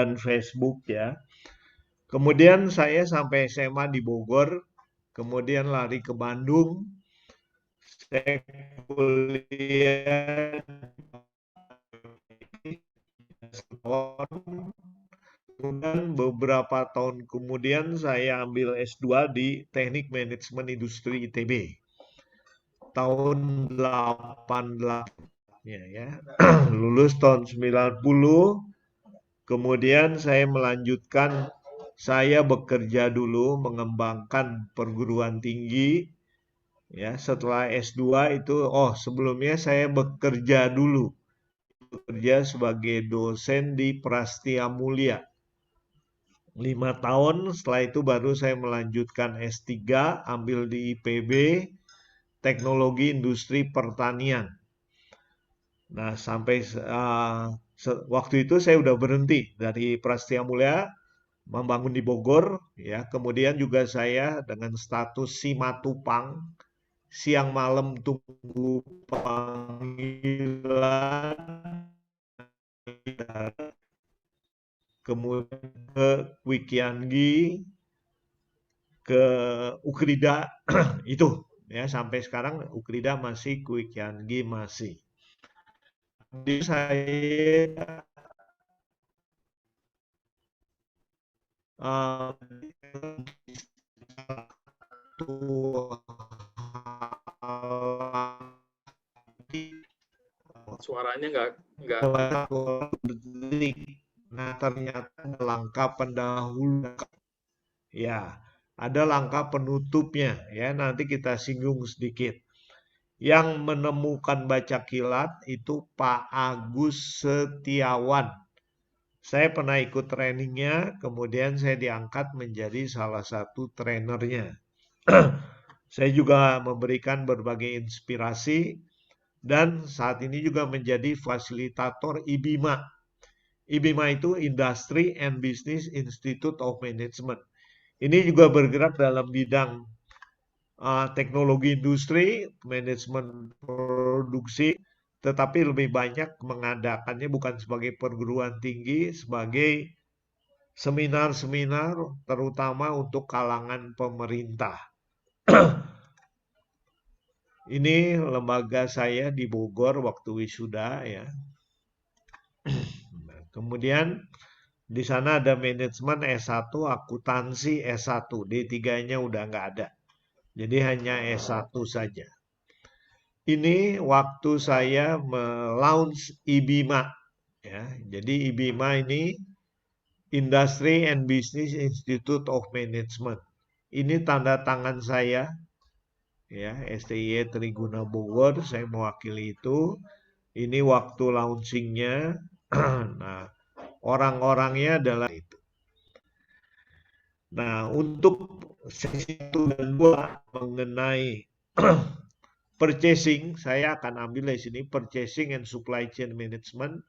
dan Facebook ya. Kemudian saya sampai SMA di Bogor, kemudian lari ke Bandung, saya kuliah di Cirebon. Kemudian beberapa tahun kemudian saya ambil S2 di Teknik Manajemen Industri ITB. Tahun 88 ya. Lulus tahun 90, kemudian saya melanjutkan, saya bekerja dulu mengembangkan perguruan tinggi ya. Setelah S2 itu, sebelumnya saya bekerja dulu, bekerja sebagai dosen di Prastia Mulia 5 tahun. Setelah itu baru saya melanjutkan S3, ambil di IPB, Teknologi Industri Pertanian. Nah, sampai waktu itu saya udah berhenti dari Prastia Mulia, membangun di Bogor, ya. Kemudian juga saya dengan status Simatupang, siang malam tunggu panggilan, kemudian ke Wikianggi, ke Ukrida itu ya, sampai sekarang Ukrida masih, Wikianggi masih. Jadi saya uh, Suaranya nggak. Nah, ternyata langkah pendahulu, ya, ada langkah penutupnya ya, nanti kita singgung sedikit. Yang menemukan baca kilat itu Pak Agus Setiawan. Saya pernah ikut trainingnya, kemudian saya diangkat menjadi salah satu trainernya. Saya juga memberikan berbagai inspirasi dan saat ini juga menjadi fasilitator IBIMA. IBIMA itu Industry and Business Institute of Management. Ini juga bergerak dalam bidang teknologi industri, manajemen produksi, tetapi lebih banyak mengadakannya bukan sebagai perguruan tinggi, sebagai seminar-seminar terutama untuk kalangan pemerintah. Ini lembaga saya di Bogor waktu wisuda ya. Kemudian di sana ada manajemen S1, akuntansi S1, D3-nya udah nggak ada. Jadi hanya S1 saja. Ini waktu saya melaunch IBIMA ya. Jadi IBIMA ini Industry and Business Institute of Management. Ini tanda tangan saya ya, STY Triguna Bogor, saya mewakili itu. Ini waktu launchingnya. Nah, orang-orangnya adalah itu. Nah, untuk sesi 1 dan 2 mengenai purchasing, saya akan ambil di sini Purchasing and Supply Chain Management.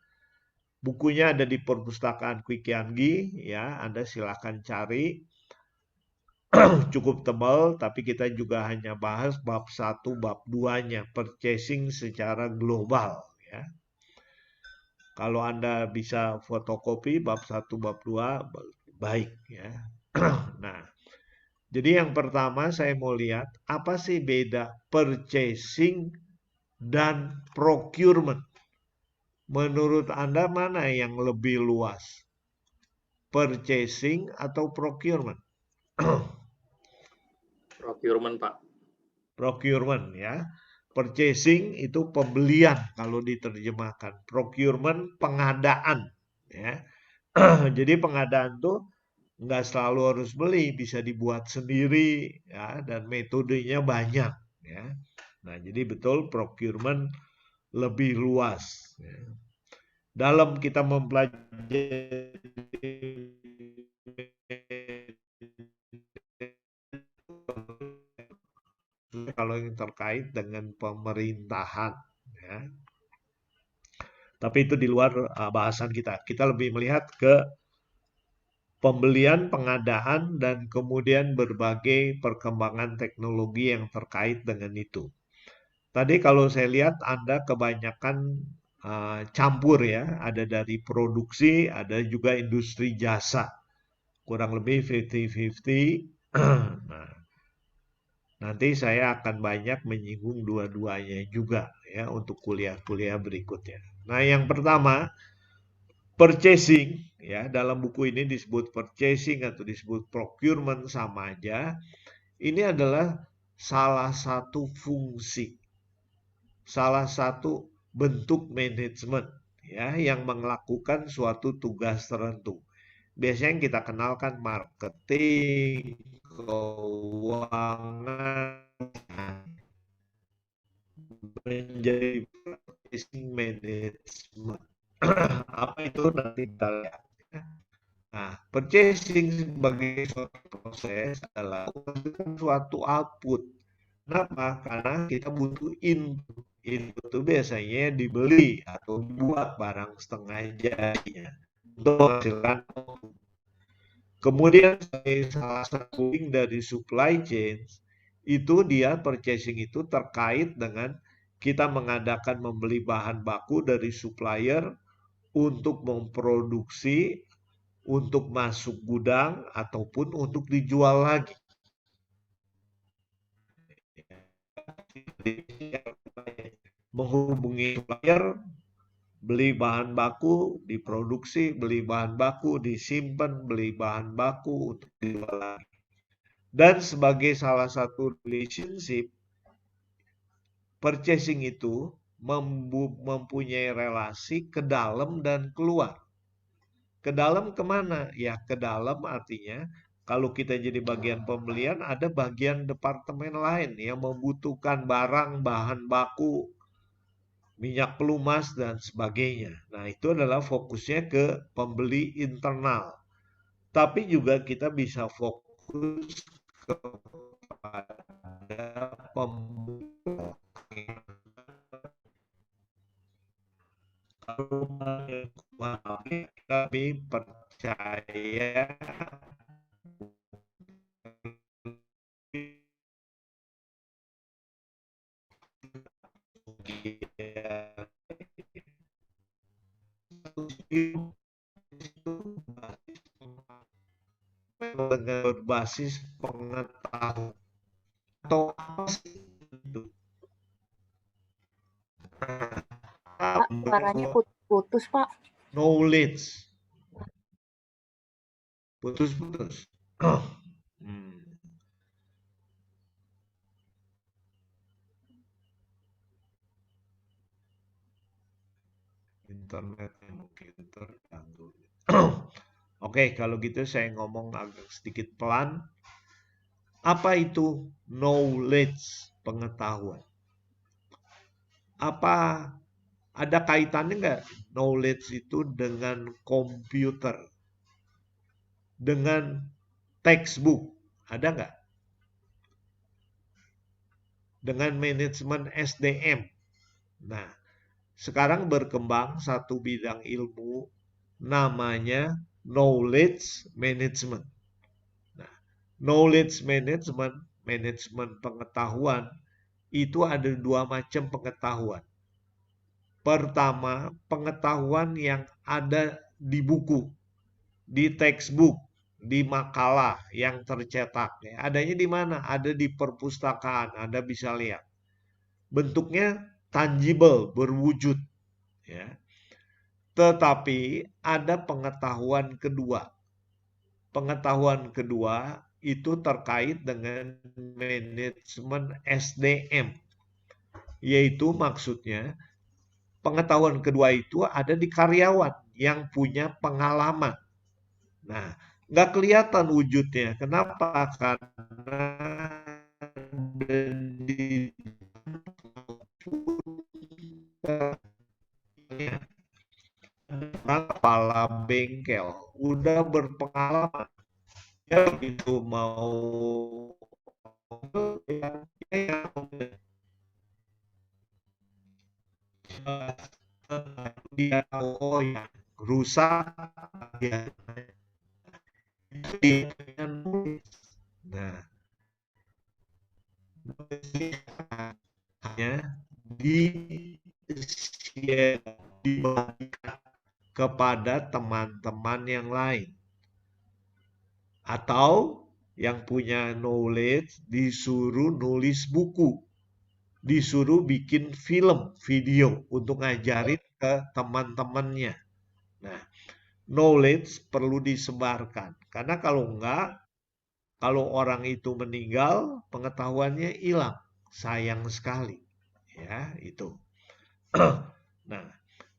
Bukunya ada di perpustakaan Kwikianggi ya, Anda silakan cari. Cukup tebal, tapi kita juga hanya bahas bab 1, bab 2-nya, purchasing secara global ya. Kalau Anda bisa fotokopi bab 1, bab 2, baik ya. Nah, jadi yang pertama saya mau lihat apa sih beda purchasing dan procurement. Menurut Anda mana yang lebih luas? Purchasing atau procurement? Procurement, Pak. Procurement ya. Purchasing itu pembelian kalau diterjemahkan. Procurement pengadaan ya. Jadi pengadaan tuh nggak selalu harus beli, bisa dibuat sendiri ya, dan metodenya banyak ya. Nah, jadi betul procurement lebih luas ya. Dalam kita mempelajari kalau yang terkait dengan pemerintahan ya. Tapi itu di luar bahasan kita. Kita lebih melihat ke pembelian, pengadaan, dan kemudian berbagai perkembangan teknologi yang terkait dengan itu. Tadi kalau saya lihat Anda kebanyakan campur ya, ada dari produksi, ada juga industri jasa, kurang lebih 50-50. Nah, nanti saya akan banyak menyinggung dua-duanya juga ya untuk kuliah-kuliah berikutnya. Nah, yang pertama, purchasing ya, dalam buku ini disebut purchasing atau disebut procurement sama aja. Ini adalah salah satu fungsi, salah satu bentuk manajemen ya yang melakukan suatu tugas tertentu. Biasanya yang kita kenalkan marketing, keuangan, menjadi purchasing management. Apa itu nanti kita lihat. Nah, purchasing sebagai suatu proses adalah suatu output. Kenapa? Karena kita butuh input. Input itu biasanya dibeli atau dibuat barang setengah jadinya untuk menghasilkan output. Kemudian sebagai salah satu link dari supply chain, itu dia purchasing itu terkait dengan kita mengadakan membeli bahan baku dari supplier untuk memproduksi, untuk masuk gudang, ataupun untuk dijual lagi. Menghubungi supplier, beli bahan baku, diproduksi, beli bahan baku, disimpan, beli bahan baku untuk dijual lagi. Dan sebagai salah satu relationship, purchasing itu mempunyai relasi ke dalam dan keluar. Ke dalam kemana? Ya ke dalam artinya kalau kita jadi bagian pembelian ada bagian departemen lain yang membutuhkan barang, bahan baku, minyak pelumas dan sebagainya. Nah itu adalah fokusnya ke pembeli internal. Tapi juga kita bisa fokus kepada pembeli. Kalau kami percaya dengan berbasis pengetahuan atau apa sih itu? Pak, suaranya putus, Pak. Knowledge. Putus-putus. Internetnya mungkin terganggu. Oke, kalau gitu saya ngomong agak sedikit pelan. Apa itu knowledge, pengetahuan? Apa ada kaitannya nggak knowledge itu dengan komputer? Dengan textbook? Ada nggak? Dengan manajemen SDM? Nah, sekarang berkembang satu bidang ilmu namanya knowledge management. Nah, knowledge management, manajemen pengetahuan, itu ada dua macam pengetahuan. Pertama, pengetahuan yang ada di buku, di textbook, di makalah yang tercetak. Adanya di mana? Ada di perpustakaan, Anda bisa lihat. Bentuknya tangible, berwujud. Ya. Tetapi ada pengetahuan kedua. Pengetahuan kedua itu terkait dengan manajemen SDM. Yaitu maksudnya pengetahuan kedua itu ada di karyawan yang punya pengalaman. Nah, nggak kelihatan wujudnya. Kenapa? Karena di kepala bengkel udah berpengalaman. Ya begitu mau dia tahu oh ya rusak ya. Nah, hanya di share kepada teman-teman yang lain. Atau yang punya knowledge disuruh nulis buku, disuruh bikin film, video untuk ngajarin ke teman-temannya. Nah, knowledge perlu disebarkan. Karena kalau enggak, kalau orang itu meninggal, pengetahuannya hilang. Sayang sekali. Ya, itu. Nah,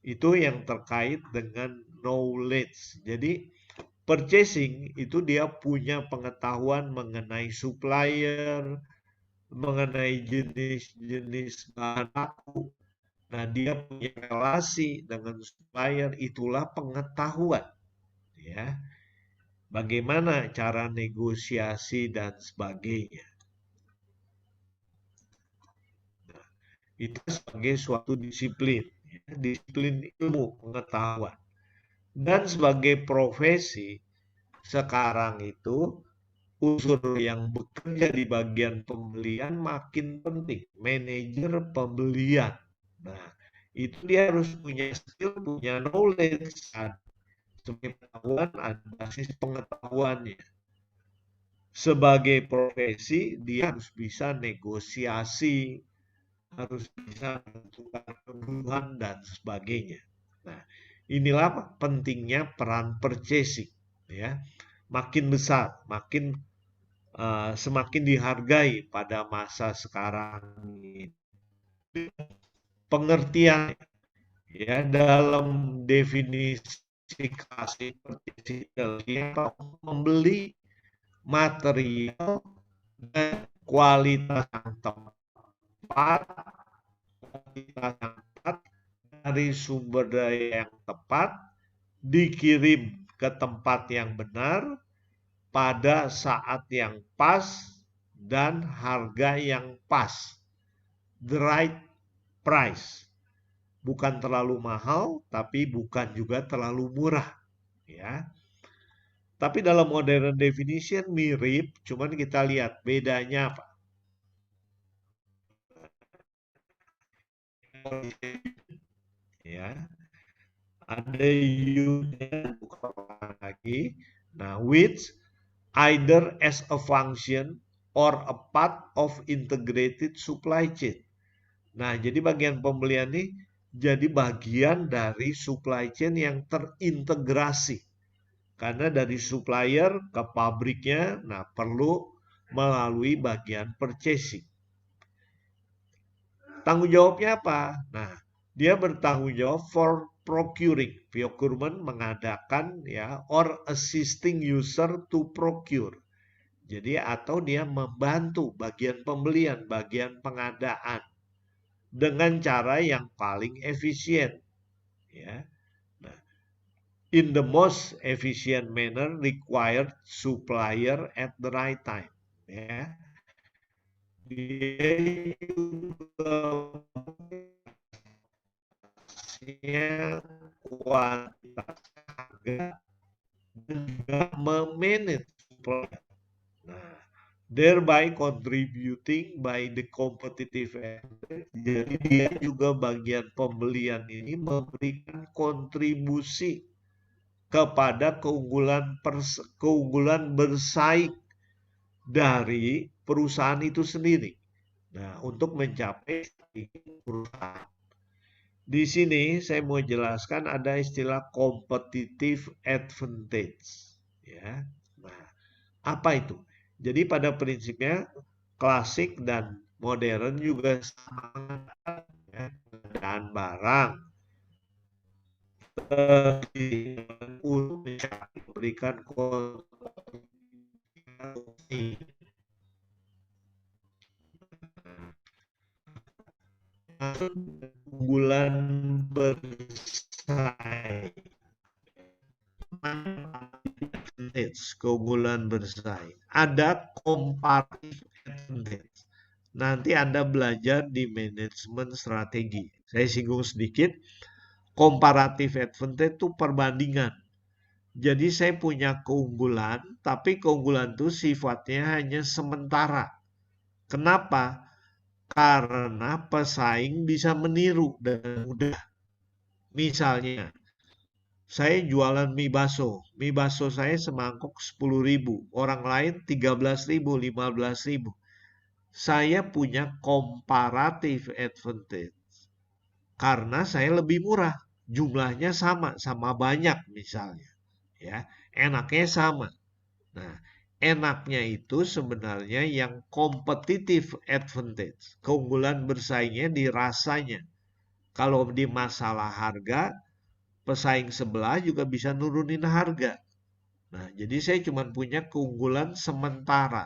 itu yang terkait dengan knowledge. Jadi, purchasing itu dia punya pengetahuan mengenai supplier, mengenai jenis-jenis bahan baku. Nah, dia punya relasi dengan supplier, itulah pengetahuan. Ya, bagaimana cara negosiasi dan sebagainya. Nah, itu sebagai suatu disiplin, ya, disiplin ilmu pengetahuan. Dan sebagai profesi, sekarang itu unsur yang bekerja di bagian pembelian makin penting. Manajer pembelian. Nah, itu dia harus punya skill, punya knowledge. Sebagai pengetahuan, ada basis pengetahuannya. Sebagai profesi, dia harus bisa negosiasi, harus bisa menentukan kebutuhan dan sebagainya. Nah, inilah pentingnya peran purchasing, ya. Makin besar, semakin dihargai pada masa sekarang ini. Pengertian, ya, dalam definisi klasik purchasing, membeli material dan kualitas yang tepat, dari sumber daya yang tepat, dikirim ke tempat yang benar, pada saat yang pas, dan harga yang pas. The right price. Bukan terlalu mahal, tapi bukan juga terlalu murah. Ya. Tapi dalam modern definition mirip, cuman kita lihat bedanya apa. Ya, ada unitnya bukan lagi. Nah, which either as a function or a part of integrated supply chain. Nah, jadi bagian pembelian ini jadi bagian dari supply chain yang terintegrasi. Karena dari supplier ke pabriknya, nah perlu melalui bagian purchasing. Tanggung jawabnya apa? Nah, dia bertanggung jawab for procuring. Procurement mengadakan, ya, or assisting user to procure. Jadi atau dia membantu bagian pembelian, bagian pengadaan dengan cara yang paling efisien, ya. Nah, in the most efficient manner required supplier at the right time, ya. Dia juga kualitas harga dan juga memanage supplier. Nah, thereby contributing by the competitive advantage. Jadi dia juga bagian pembelian ini memberikan kontribusi kepada keunggulan bersaing dari perusahaan itu sendiri. Nah, untuk mencapai perusahaan. Di sini saya mau jelaskan ada istilah competitive advantage. Ya. Nah, apa itu? Jadi pada prinsipnya klasik dan modern juga sama, ya, pengadaan barang untuk memberikan kontribusi keunggulan bersaing. Keunggulan bersaing. Ada comparative advantage. Nanti Anda belajar di manajemen strategi. Saya singgung sedikit. Comparative advantage itu perbandingan. Jadi saya punya keunggulan, tapi keunggulan itu sifatnya hanya sementara. Kenapa? Karena pesaing bisa meniru dengan mudah. Misalnya, saya jualan mie baso. Mie baso saya semangkok 10.000. Orang lain 13.000, 15.000. Saya punya comparative advantage. Karena saya lebih murah. Jumlahnya sama banyak misalnya. Ya, enaknya sama. Nah, enaknya itu sebenarnya yang competitive advantage. Keunggulan bersaingnya di rasanya. Kalau di masalah harga, pesaing sebelah juga bisa nurunin harga. Nah, jadi saya cuma punya keunggulan sementara.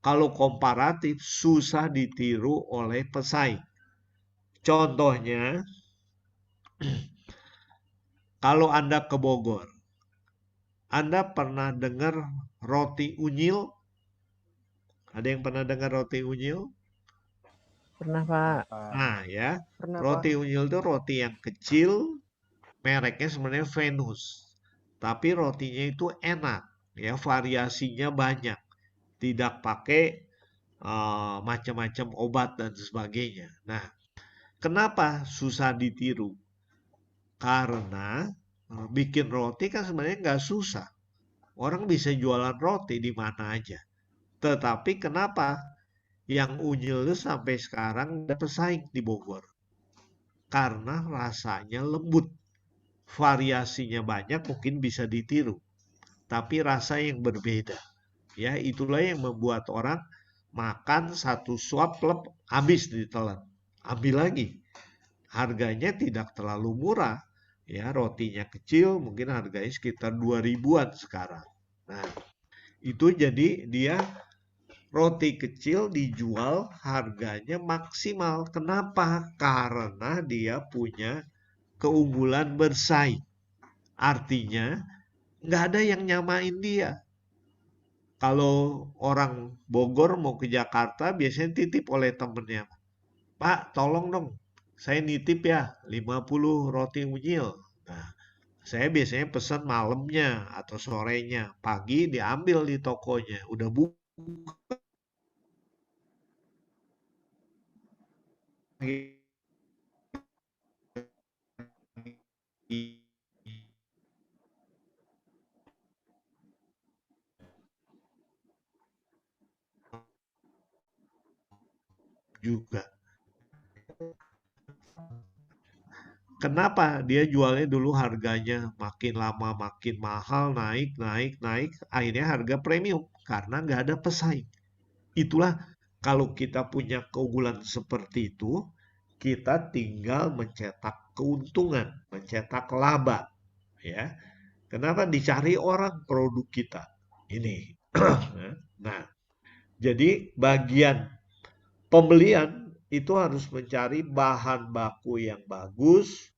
Kalau komparatif, susah ditiru oleh pesaing. Contohnya, kalau Anda ke Bogor, Anda pernah dengar roti unyil? Ada yang pernah dengar roti unyil? Pernah, Pak. Nah, ya, Pernah, Pak. roti unyil itu roti yang kecil, mereknya sebenarnya Venus. Tapi rotinya itu enak, ya, variasinya banyak. Tidak pakai macam-macam obat dan sebagainya. Nah, kenapa susah ditiru? Karena bikin roti kan sebenarnya nggak susah. Orang bisa jualan roti di mana aja. Tetapi kenapa yang unyil itu sampai sekarang ada pesaing di Bogor? Karena rasanya lembut. Variasinya banyak mungkin bisa ditiru. Tapi rasa yang berbeda. Ya, itulah yang membuat orang makan satu suap lep habis ditelan. Ambil lagi. Harganya tidak terlalu murah. Ya, rotinya kecil, mungkin harganya sekitar 2.000-an sekarang. Nah, itu jadi dia roti kecil dijual harganya maksimal. Kenapa? Karena dia punya keunggulan bersaing. Artinya, nggak ada yang nyamain dia. Kalau orang Bogor mau ke Jakarta, biasanya titip oleh temennya. Pak, tolong dong, saya nitip ya 50 roti unyil. Nah, saya biasanya pesan malamnya atau sorenya. Pagi diambil di tokonya. Udah buka juga. Kenapa dia jualnya dulu harganya makin lama makin mahal, naik, naik, naik. Akhirnya harga premium karena nggak ada pesaing. Itulah kalau kita punya keunggulan seperti itu, kita tinggal mencetak keuntungan, mencetak laba. Ya, kenapa dicari orang produk kita? Ini. Nah, jadi bagian pembelian itu harus mencari bahan baku yang bagus,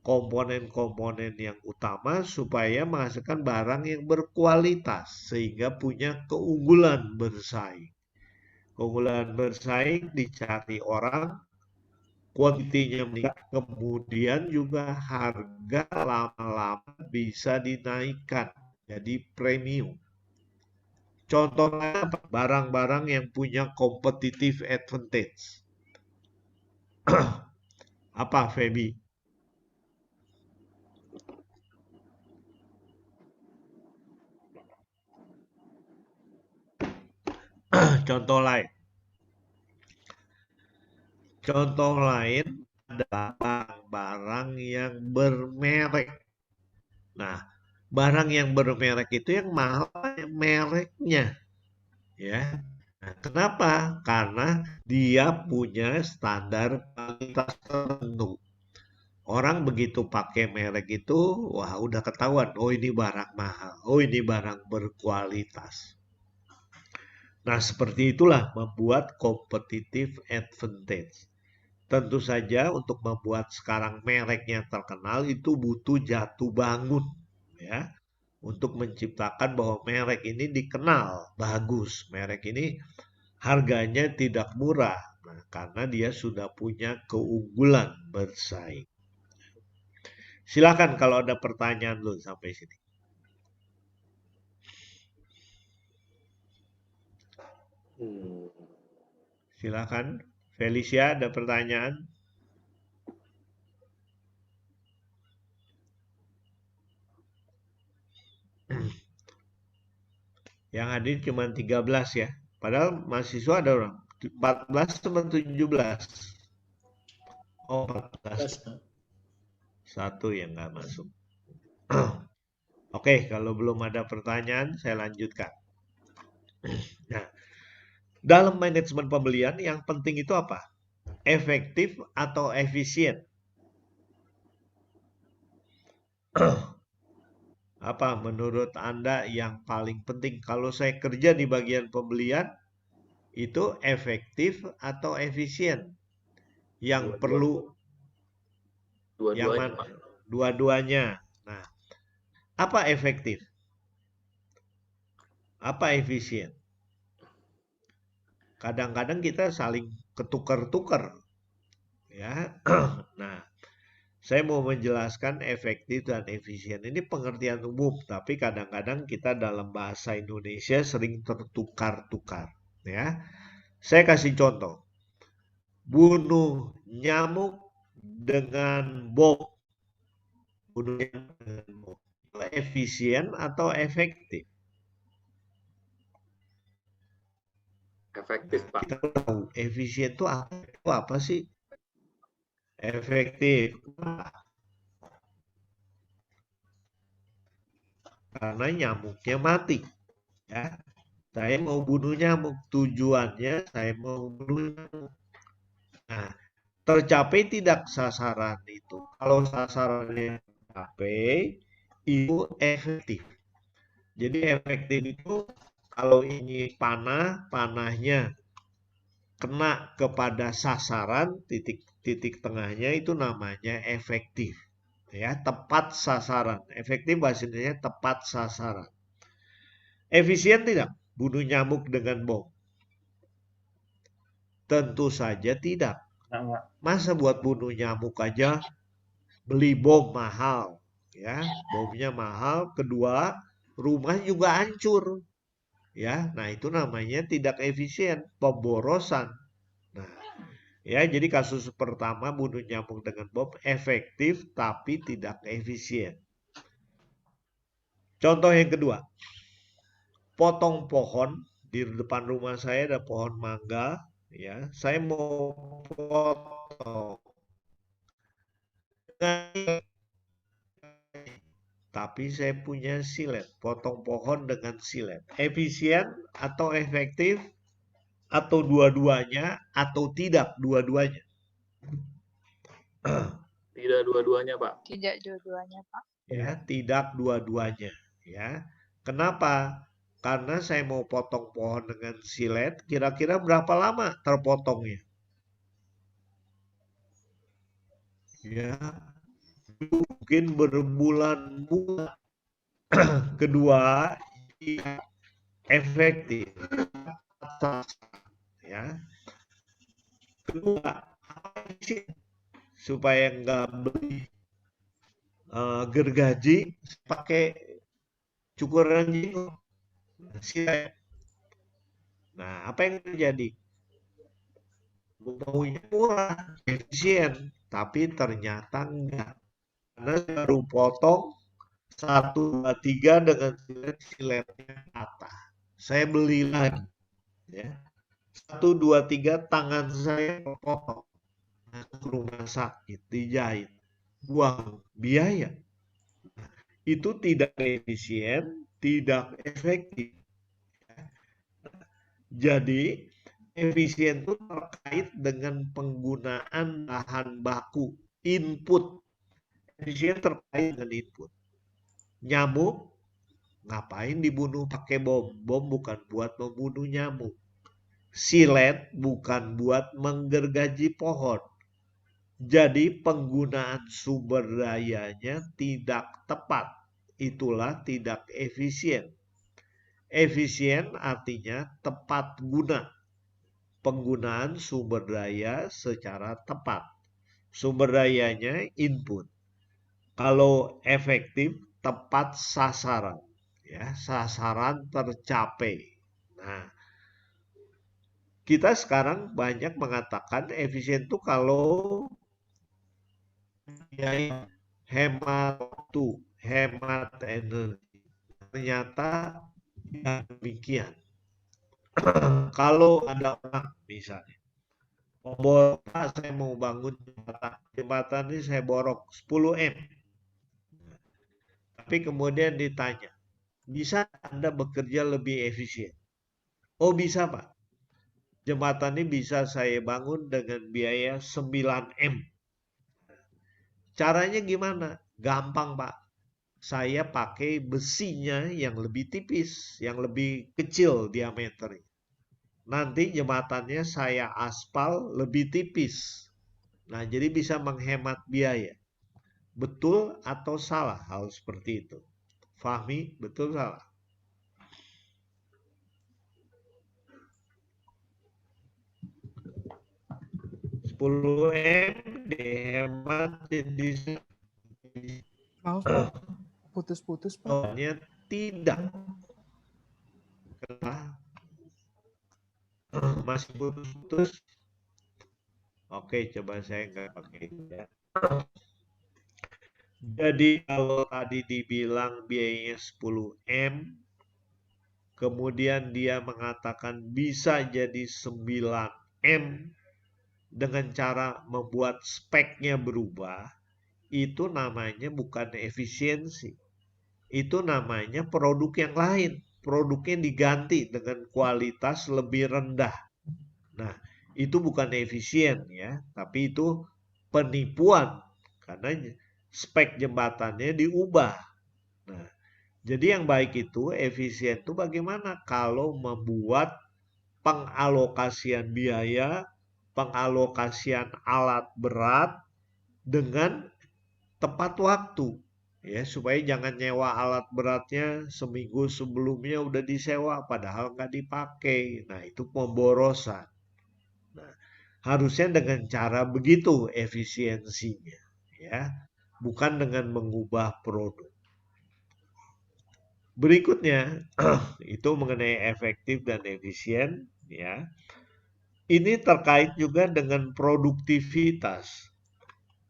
komponen-komponen yang utama supaya menghasilkan barang yang berkualitas sehingga punya keunggulan bersaing. Keunggulan bersaing dicari orang, kuantitinya meningkat, kemudian juga harga lama-lama bisa dinaikkan jadi premium. Contohnya barang-barang yang punya competitive advantage. Apa, Feby? Contoh lain. Contoh lain adalah barang-barang yang bermerek. Nah, barang yang bermerek itu yang mahal mereknya, ya. Nah, kenapa? Karena dia punya standar kualitas tertentu. Orang begitu pakai merek itu, wah udah ketahuan, oh ini barang mahal, oh ini barang berkualitas. Nah, seperti itulah membuat competitive advantage. Tentu saja untuk membuat sekarang mereknya terkenal itu butuh jatuh bangun, ya. Untuk menciptakan bahwa merek ini dikenal bagus, merek ini harganya tidak murah, nah, karena dia sudah punya keunggulan bersaing. Silakan kalau ada pertanyaan lu sampai sini. Silakan, Felicia, ada pertanyaan? Yang hadir cuma 13 ya. Padahal mahasiswa ada orang 14 sama 17. Oh, 14. Satu yang nggak masuk. Oke, kalau belum ada pertanyaan, saya lanjutkan. Nah, dalam manajemen pembelian yang penting itu apa? Efektif atau efisien? Apa menurut Anda yang paling penting? Kalau saya kerja di bagian pembelian, itu efektif atau efisien? Yang perlu yang Dua-duanya, mana? Pak. Dua-duanya. Nah, apa efektif? Apa efisien? Kadang-kadang kita saling ketukar-tukar, ya. Nah, saya mau menjelaskan efektif dan efisien. Ini pengertian umum, tapi kadang-kadang kita dalam bahasa Indonesia sering tertukar-tukar, ya. Saya kasih contoh. Bunuh nyamuk dengan bom. Bunuh nyamuk dengan bom. Itu efisien atau efektif? Efektif, Nah, Pak. kita tahu efisien itu apa sih? Efektif. Karena nyamuknya mati. Ya, saya mau bunuh nyamuk. Tujuannya saya mau bunuh nyamuk. Nah, tercapai tidak sasaran itu? Kalau sasarannya tercapai, itu efektif. Jadi efektif itu kalau ini panahnya kena kepada sasaran, titik tengahnya itu namanya efektif. Ya, tepat sasaran. Efektif bahasanya tepat sasaran. Efisien tidak? Bunuh nyamuk dengan bom? Tentu saja tidak. Masa buat bunuh nyamuk aja beli bom mahal, ya, bomnya mahal. Kedua, rumah juga hancur, ya. Nah, itu namanya tidak efisien, pemborosan. Nah, ya, jadi kasus pertama bunuh nyamuk dengan bom efektif tapi tidak efisien. Contoh yang kedua, potong pohon di depan rumah saya ada pohon mangga, ya. Saya mau potong, tapi saya punya silet, potong pohon dengan silet. Efisien atau efektif atau dua-duanya atau tidak dua-duanya? Tidak dua-duanya, Pak. Tidak dua-duanya, Pak. Ya, tidak dua-duanya, ya. Kenapa? Karena saya mau potong pohon dengan silet, kira-kira berapa lama terpotongnya? Ya, mungkin berbulan-bulan. Kedua, efektif, ya. Kedua, supaya nggak beli gergaji pakai cukuran jenggot. Nah, apa yang terjadi? Maunya murah, efisien, tapi ternyata enggak. Karena baru potong 1, 2, 3 dengan siletnya patah. Saya beli lagi, ya. 1, 2, 3 tangan saya potong. Masuk rumah sakit, dijahit, buang biaya. Itu tidak efisien, tidak efektif. Jadi, efisien itu terkait dengan penggunaan bahan baku, input. Efisien terkait dengan input. Nyamuk, ngapain dibunuh pakai bom? Bom bukan buat membunuh nyamuk. Silet bukan buat menggergaji pohon. Jadi penggunaan sumber dayanya tidak tepat. Itulah tidak efisien. Efisien artinya tepat guna. Penggunaan sumber daya secara tepat. Sumber dayanya input. Kalau efektif, tepat sasaran. Ya, sasaran tercapai. Nah, kita sekarang banyak mengatakan efisien itu kalau ya, hemat waktu, hemat energi. Ternyata Ya, demikian. Kalau ada orang misalnya, Pak, saya mau bangun jembatan. Jembatan ini saya borok 10 M. Tapi kemudian ditanya, bisa Anda bekerja lebih efisien? Oh bisa Pak. Jembatan ini bisa saya bangun dengan biaya 9 M. Caranya gimana? Gampang Pak. Saya pakai besinya yang lebih tipis, yang lebih kecil diameternya. Nanti jembatannya saya aspal lebih tipis. Nah, jadi bisa menghemat biaya. Betul atau salah hal seperti itu? Fahmi, betul salah? Sepuluh M dihemat jadi Maaf Pak, putus-putus Pak. soalnya tidak. Kenapa? Masih putus-putus. Oke, coba saya nggak pakai ya. Jadi kalau tadi dibilang biayanya 10 M, kemudian dia mengatakan bisa jadi 9 M dengan cara membuat speknya berubah, itu namanya bukan efisiensi. Itu namanya produk yang lain. Produknya diganti dengan kualitas lebih rendah. Nah, itu bukan efisien ya, tapi itu penipuan karena spek jembatannya diubah. Nah, jadi yang baik itu efisien itu bagaimana kalau membuat pengalokasian biaya, pengalokasian alat berat dengan tepat waktu. Ya, supaya jangan nyewa alat beratnya seminggu sebelumnya udah disewa padahal nggak dipakai. Nah, itu pemborosan. Nah, harusnya dengan cara begitu efisiensinya, ya, bukan dengan mengubah produk. Berikutnya itu mengenai efektif dan efisien, ya. Ini terkait juga dengan produktivitas.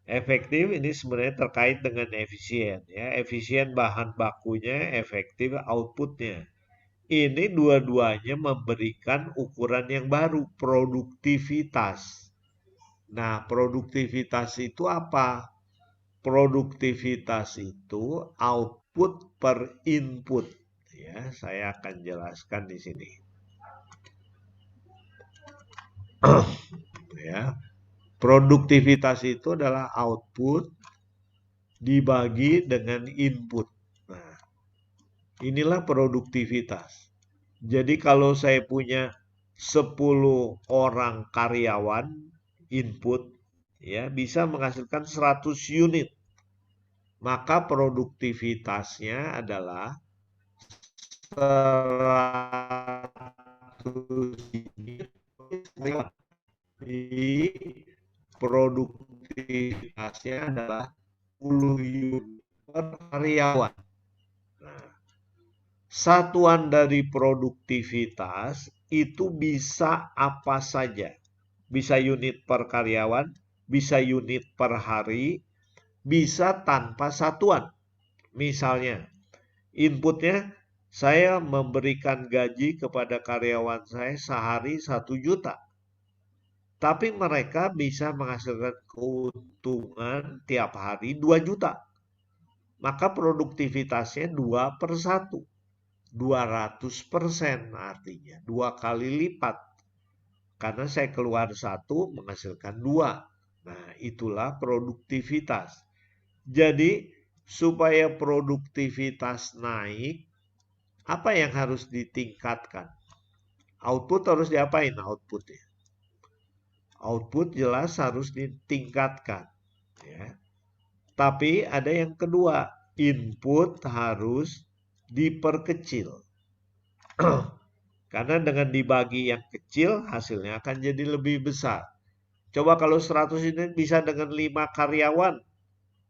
Efektif ini sebenarnya terkait dengan efisien, ya. Efisien bahan bakunya, efektif outputnya. Ini dua-duanya memberikan ukuran yang baru, produktivitas. Nah, produktivitas itu apa? Produktivitas itu output per input. Ya, saya akan jelaskan di sini. Ya, produktivitas itu adalah output dibagi dengan input. Nah, inilah produktivitas. Jadi kalau saya punya 10 orang karyawan input, ya bisa menghasilkan 100 unit. Maka produktivitasnya adalah 100 unit. Jadi produktivitasnya adalah 10 unit per karyawan. Nah, satuan dari produktivitas itu bisa apa saja. Bisa unit per karyawan, bisa unit per hari, bisa tanpa satuan. Misalnya, inputnya saya memberikan gaji kepada karyawan saya sehari 1 juta. Tapi mereka bisa menghasilkan keuntungan tiap hari 2 juta. Maka produktivitasnya 2/1. 200% artinya 2 kali lipat. Karena saya keluar 1 menghasilkan 2. Nah, itulah produktivitas. Jadi, supaya produktivitas naik, apa yang harus ditingkatkan? Output harus diapain outputnya? Output jelas harus ditingkatkan. Ya. Tapi ada yang kedua, input harus diperkecil. Karena dengan dibagi yang kecil, hasilnya akan jadi lebih besar. Coba kalau 100 unit bisa dengan 5 karyawan.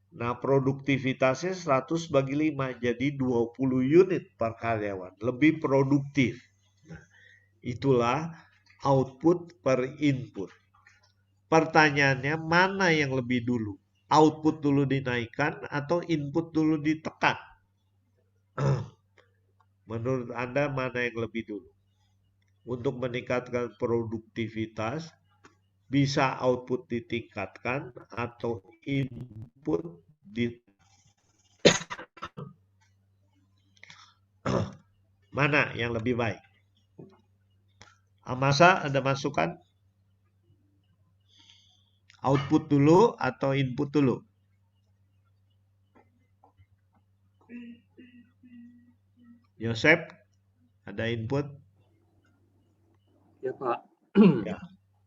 Nah, produktivitasnya 100 bagi 5, jadi 20 unit per karyawan. Lebih produktif. Nah, itulah output per input. Pertanyaannya, mana yang lebih dulu? Output dulu dinaikkan atau input dulu ditekan? Menurut Anda mana yang lebih dulu? Untuk meningkatkan produktivitas, bisa output ditingkatkan atau input di mana yang lebih baik? Amasa, ada masukan? Output dulu atau input dulu? Yosep, ada input? Ya Pak, Ya.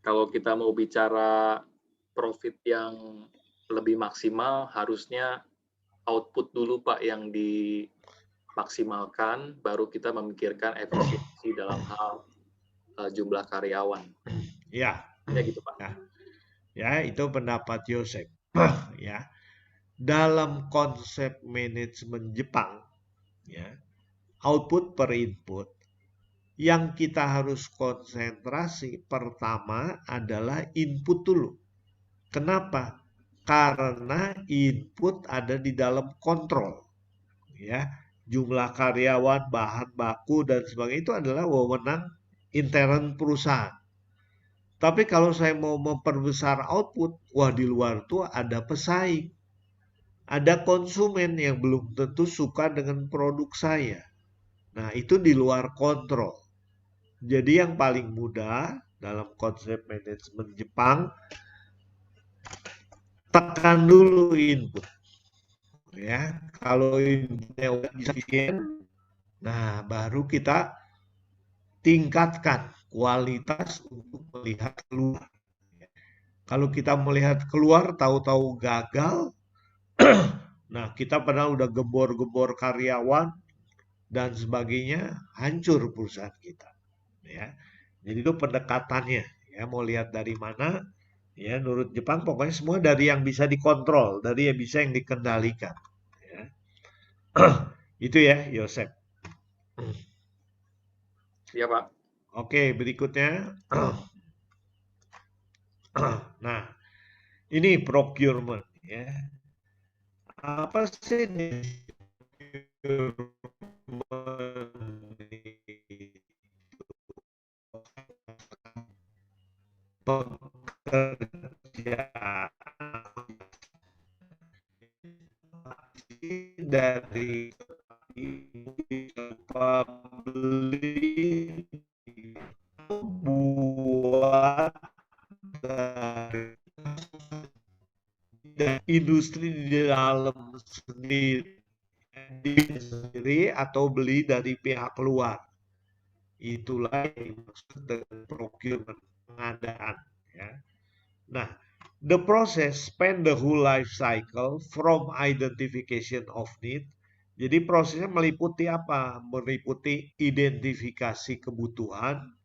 kalau kita mau bicara profit yang lebih maksimal, harusnya output dulu Pak yang dimaksimalkan, baru kita memikirkan efisiensi dalam hal jumlah karyawan. Ya. Ya gitu Pak. Ya, itu pendapat Yosep. Ya. Dalam konsep manajemen Jepang, ya, output per input, yang kita harus konsentrasi pertama adalah input dulu. Kenapa? Karena input ada di dalam kontrol. Ya, jumlah karyawan, bahan baku dan sebagainya itu adalah wewenang intern perusahaan. Tapi kalau saya mau memperbesar output, wah di luar tuh ada pesaing. Ada konsumen yang belum tentu suka dengan produk saya. Nah, itu di luar kontrol. Jadi yang paling mudah dalam konsep manajemen Jepang, tekan dulu input. Ya, kalau inputnya udah efisien, nah baru kita tingkatkan kualitas untuk melihat keluar. Kalau kita melihat keluar tahu-tahu gagal, nah kita padahal udah gembor-gembor karyawan dan sebagainya, hancur perusahaan kita. Ya, jadi itu pendekatannya. Ya, mau lihat dari mana? Ya, menurut Jepang pokoknya semua dari yang bisa dikontrol, dari yang bisa yang dikendalikan. Ya. Itu ya, Yosep. Ya Pak. Oke, berikutnya. Nah, ini procurement. Ya. Apa sih ini pekerjaan dari pembeli buat dari industri di dalam sendiri atau beli dari pihak luar. Itulah yang dimaksud dengan procurement, pengadaan. Ya. Nah, the process span the whole life cycle from identification of need. Jadi prosesnya meliputi apa? Meliputi identifikasi kebutuhan,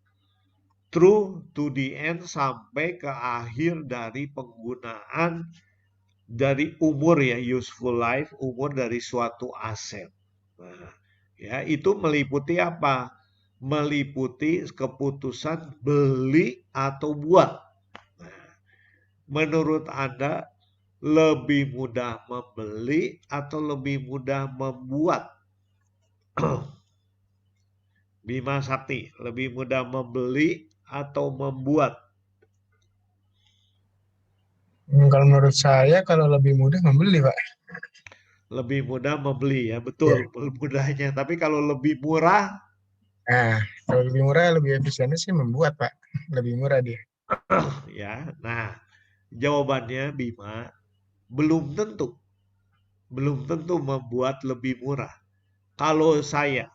through to the end sampai ke akhir dari penggunaan dari umur ya, useful life, umur dari suatu aset. Nah, ya itu meliputi apa? Meliputi keputusan beli atau buat. Nah, menurut Anda lebih mudah membeli atau lebih mudah membuat? Bima Sakti, lebih mudah membeli atau membuat? Kalau menurut saya kalau lebih mudah membeli, Pak. Lebih mudah membeli ya, betul mudahnya. Tapi kalau lebih murah, Nah, kalau lebih murah, lebih efisiennya sih membuat, Pak. Lebih murah dia. ya. Nah, jawabannya Bima, belum tentu. Belum tentu membuat lebih murah. Kalau saya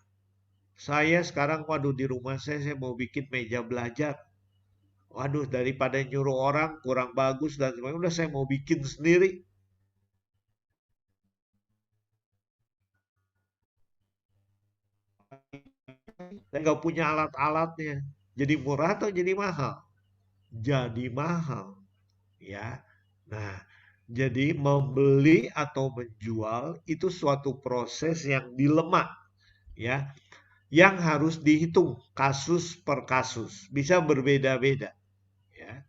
sekarang waduh di rumah saya mau bikin meja belajar. Waduh, daripada nyuruh orang kurang bagus dan sebagainya, udah saya mau bikin sendiri. Saya nggak punya alat-alatnya. Jadi murah atau jadi mahal? Jadi mahal. Ya. Nah, jadi membeli atau menjual itu suatu proses yang dilema, ya, yang harus dihitung kasus per kasus, bisa berbeda-beda, ya.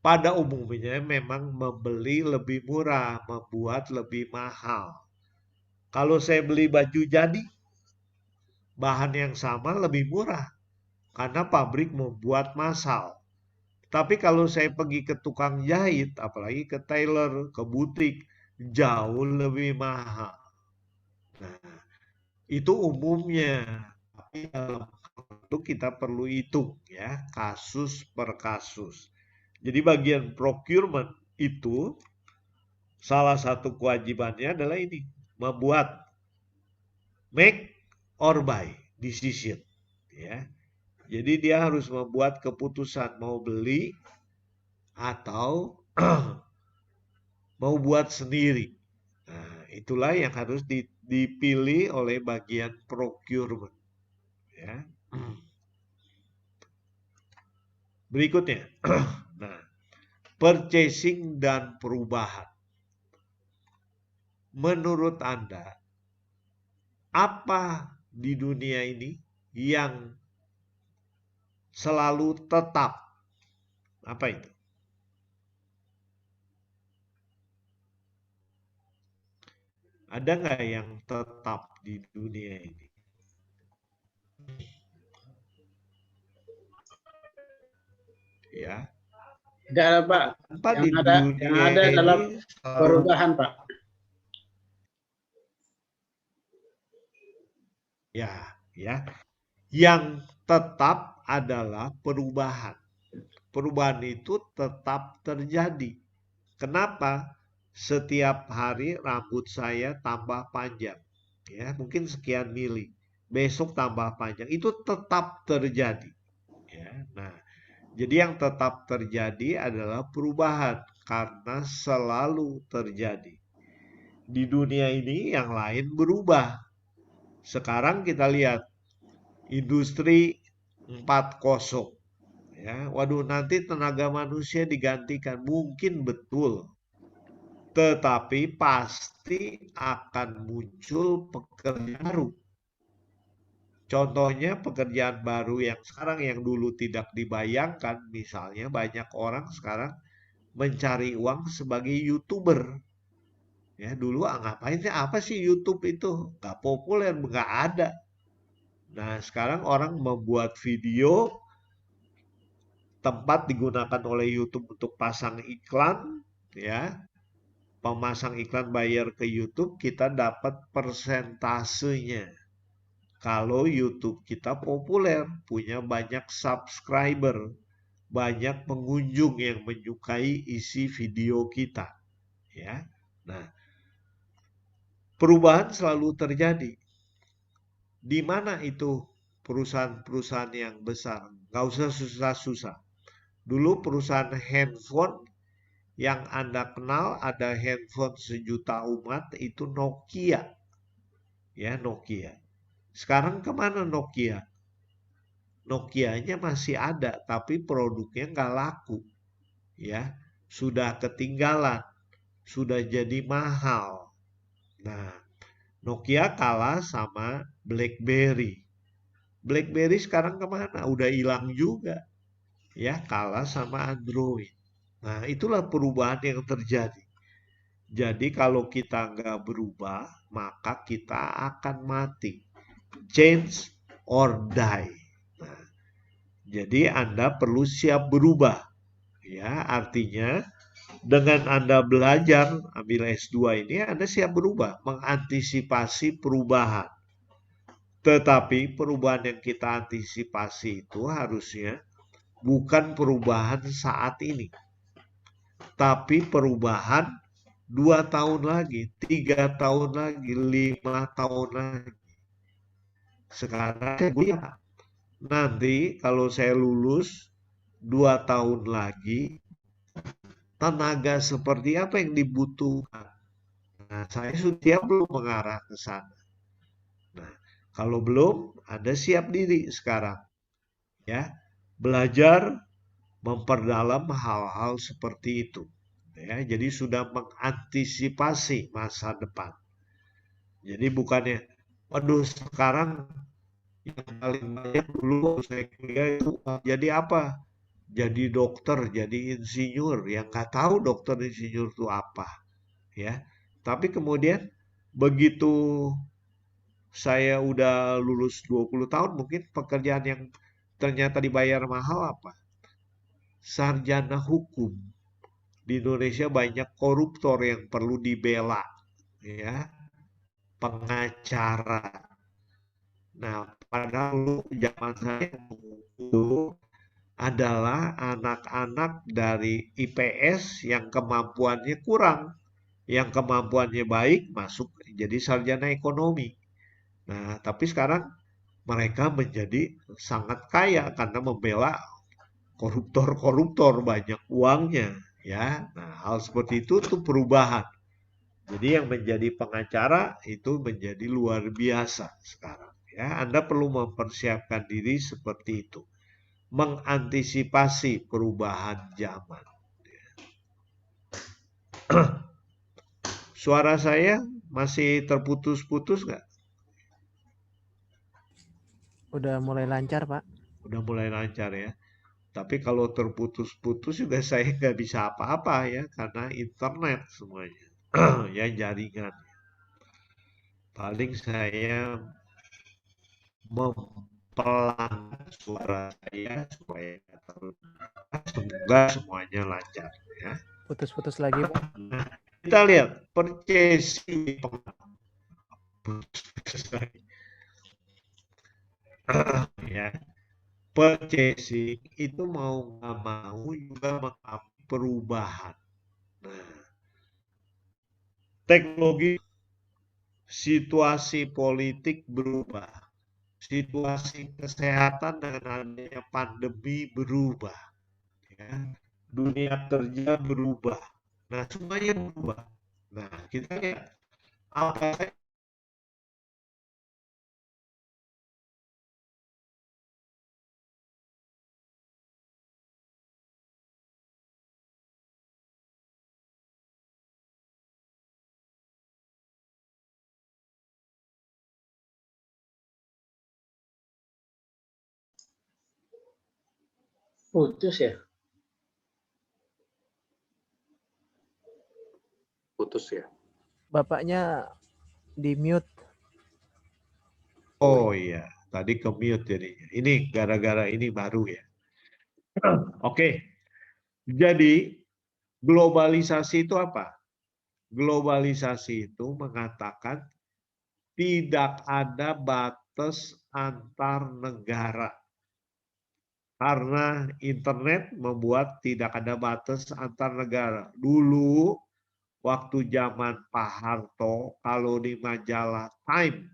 Pada umumnya memang membeli lebih murah, membuat lebih mahal. Kalau saya beli baju jadi, bahan yang sama lebih murah karena pabrik membuat massal. Tapi kalau saya pergi ke tukang jahit, apalagi ke tailor, ke butik, jauh lebih mahal. Nah, itu umumnya. Tapi dalam hal itu kita perlu hitung ya, kasus per kasus. Jadi bagian procurement itu salah satu kewajibannya adalah ini, membuat make or buy decision ya. Jadi dia harus membuat keputusan mau beli atau mau buat sendiri. Nah, itulah yang harus dipilih oleh bagian procurement ya. Berikutnya. Nah, purchasing dan perubahan. Menurut Anda, apa di dunia ini yang selalu tetap? Apa itu? Ada nggak yang tetap di dunia ini? Ya. Tidak ada, Pak. Apa Yang di ada dunia adalah ini selalu perubahan, Pak. ya. Yang tetap adalah perubahan. Perubahan itu tetap terjadi. Kenapa? Setiap hari rambut saya tambah panjang. Ya, mungkin sekian mili. Besok tambah panjang. Itu tetap terjadi. Ya, nah, jadi yang tetap terjadi adalah perubahan karena selalu terjadi. Di dunia ini yang lain berubah. Sekarang kita lihat industri 4.0. Ya, waduh nanti tenaga manusia digantikan, mungkin betul. Tetapi pasti akan muncul pekerjaan baru. Contohnya pekerjaan baru yang sekarang yang dulu tidak dibayangkan, misalnya banyak orang sekarang mencari uang sebagai YouTuber. Ya, dulu ngapain sih, apa sih YouTube itu? Nggak populer, nggak ada. Nah, sekarang orang membuat video, tempat digunakan oleh YouTube untuk pasang iklan, ya. Pemasang iklan bayar ke YouTube, kita dapat persentasenya. Kalau YouTube kita populer, punya banyak subscriber, banyak pengunjung yang menyukai isi video kita, ya. Nah, perubahan selalu terjadi. Di mana itu perusahaan-perusahaan yang besar? Nggak usah susah-susah. Dulu perusahaan handphone yang Anda kenal, ada handphone sejuta umat, itu Nokia. Ya, Nokia. Sekarang kemana Nokia? Nokianya masih ada, tapi produknya nggak laku. Ya, sudah ketinggalan, sudah jadi mahal. Nah, Nokia kalah sama BlackBerry. BlackBerry sekarang kemana? Udah hilang juga. Ya, kalah sama Android. Nah, itulah perubahan yang terjadi. Jadi kalau kita nggak berubah, maka kita akan mati. Change or die. Nah, jadi Anda perlu siap berubah. Ya, artinya dengan Anda belajar ambil S2 ini, Anda siap berubah, mengantisipasi perubahan. Tetapi perubahan yang kita antisipasi itu harusnya bukan perubahan saat ini, tapi perubahan 2 tahun lagi, 3 tahun lagi, 5 tahun lagi. Sekarang saya lihat, nanti kalau saya lulus 2 tahun lagi, tenaga seperti apa yang dibutuhkan? Nah, saya sudah belum mengarah ke sana. Nah, kalau belum, Anda siap diri sekarang. Ya, belajar memperdalam hal-hal seperti itu. Ya, jadi sudah mengantisipasi masa depan. Jadi bukannya, waduh sekarang yang paling banyak dulu saya kuliah itu jadi apa? Jadi dokter, jadi insinyur. Yang nggak tahu dokter insinyur itu apa. Ya, tapi kemudian begitu saya udah lulus 20 tahun, mungkin pekerjaan yang ternyata dibayar mahal apa? Sarjana hukum. Di Indonesia banyak koruptor yang perlu dibela, ya, pengacara. Nah, padahal zaman saya dulu adalah anak-anak dari IPS yang kemampuannya kurang, yang kemampuannya baik masuk jadi sarjana ekonomi. Nah, tapi sekarang mereka menjadi sangat kaya karena membela koruptor-koruptor banyak uangnya, ya. Nah, hal seperti itu tuh perubahan. Jadi yang menjadi pengacara itu menjadi luar biasa sekarang, ya. Anda perlu mempersiapkan diri seperti itu, mengantisipasi perubahan zaman. Suara saya masih terputus-putus nggak? Udah mulai lancar, Pak. Udah mulai lancar ya. Tapi kalau terputus-putus juga saya nggak bisa apa-apa ya, karena internet semuanya. Ya jaringan. Paling saya mempelan suara saya supaya semoga semuanya lancar ya. Putus-putus lagi, Pak. Nah, kita lihat purchasing ya. Purchasing itu mau nggak mau juga mengalami perubahan. Nah, teknologi, situasi politik berubah, situasi kesehatan dengan adanya pandemi berubah, ya. Dunia kerja berubah. Nah, semuanya berubah. Nah, kita lihat apa saja Putus ya? Putus ya. Bapaknya di mute. Oh iya, tadi ke mute jadinya. Ini gara-gara ini baru ya. Oke, jadi globalisasi itu apa? Globalisasi itu mengatakan tidak ada batas antar negara. Karena internet membuat tidak ada batas antar negara. Dulu waktu zaman Pak Harto, kalau di majalah Time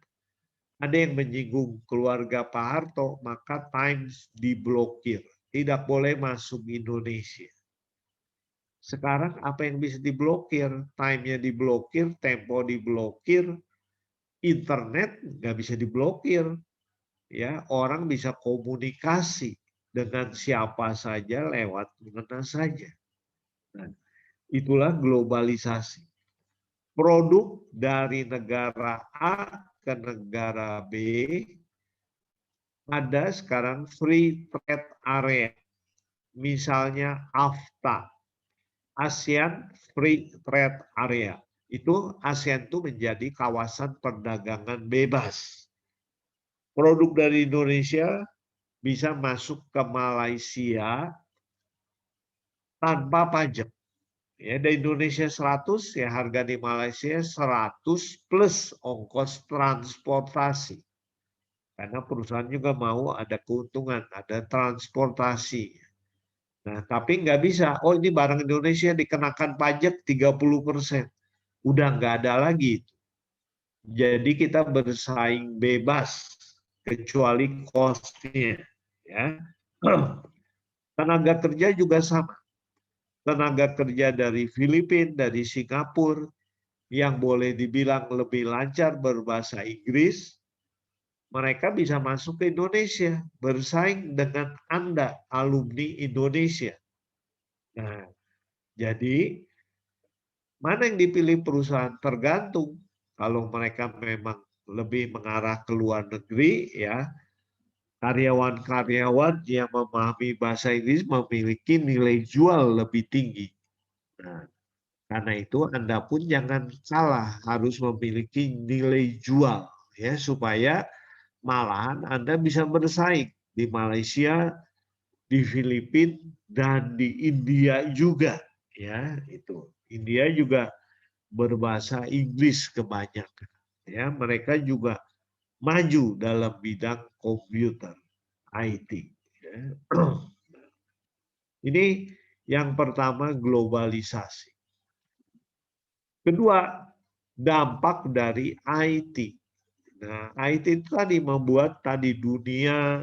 ada yang menyinggung keluarga Pak Harto, maka Times diblokir. Tidak boleh masuk Indonesia. Sekarang apa yang bisa diblokir? Time-nya diblokir, Tempo diblokir, internet nggak bisa diblokir. Ya, orang bisa komunikasi dengan siapa saja lewat mana saja. Nah, itulah globalisasi. Produk dari negara A ke negara B ada sekarang free trade area. Misalnya AFTA, ASEAN Free Trade Area. Itu ASEAN itu menjadi kawasan perdagangan bebas. Produk dari Indonesia bisa masuk ke Malaysia tanpa pajak. Ya, dari Indonesia 100, ya harga di Malaysia 100 plus ongkos transportasi. Karena perusahaan juga mau ada keuntungan, ada transportasi. Nah, tapi nggak bisa. Oh, ini barang Indonesia dikenakan pajak 30%. Udah nggak ada lagi. Jadi kita bersaing bebas kecuali cost-nya. Ya. Tenaga kerja juga sama. Tenaga kerja dari Filipina, dari Singapura, yang boleh dibilang lebih lancar berbahasa Inggris, mereka bisa masuk ke Indonesia, bersaing dengan Anda, alumni Indonesia. Nah, jadi mana yang dipilih perusahaan tergantung. Kalau mereka memang lebih mengarah ke luar negeri, ya karyawan-karyawan yang memahami bahasa Inggris memiliki nilai jual lebih tinggi. Nah, karena itu Anda pun jangan salah, harus memiliki nilai jual. ya supaya malahan Anda bisa bersaing di Malaysia, di Filipina dan di India juga, ya itu. India juga berbahasa Inggris kebanyakan, ya mereka juga maju dalam bidang komputer IT. Ya. Ini yang pertama, globalisasi. Kedua, dampak dari IT. Nah, IT itu tadi membuat dunia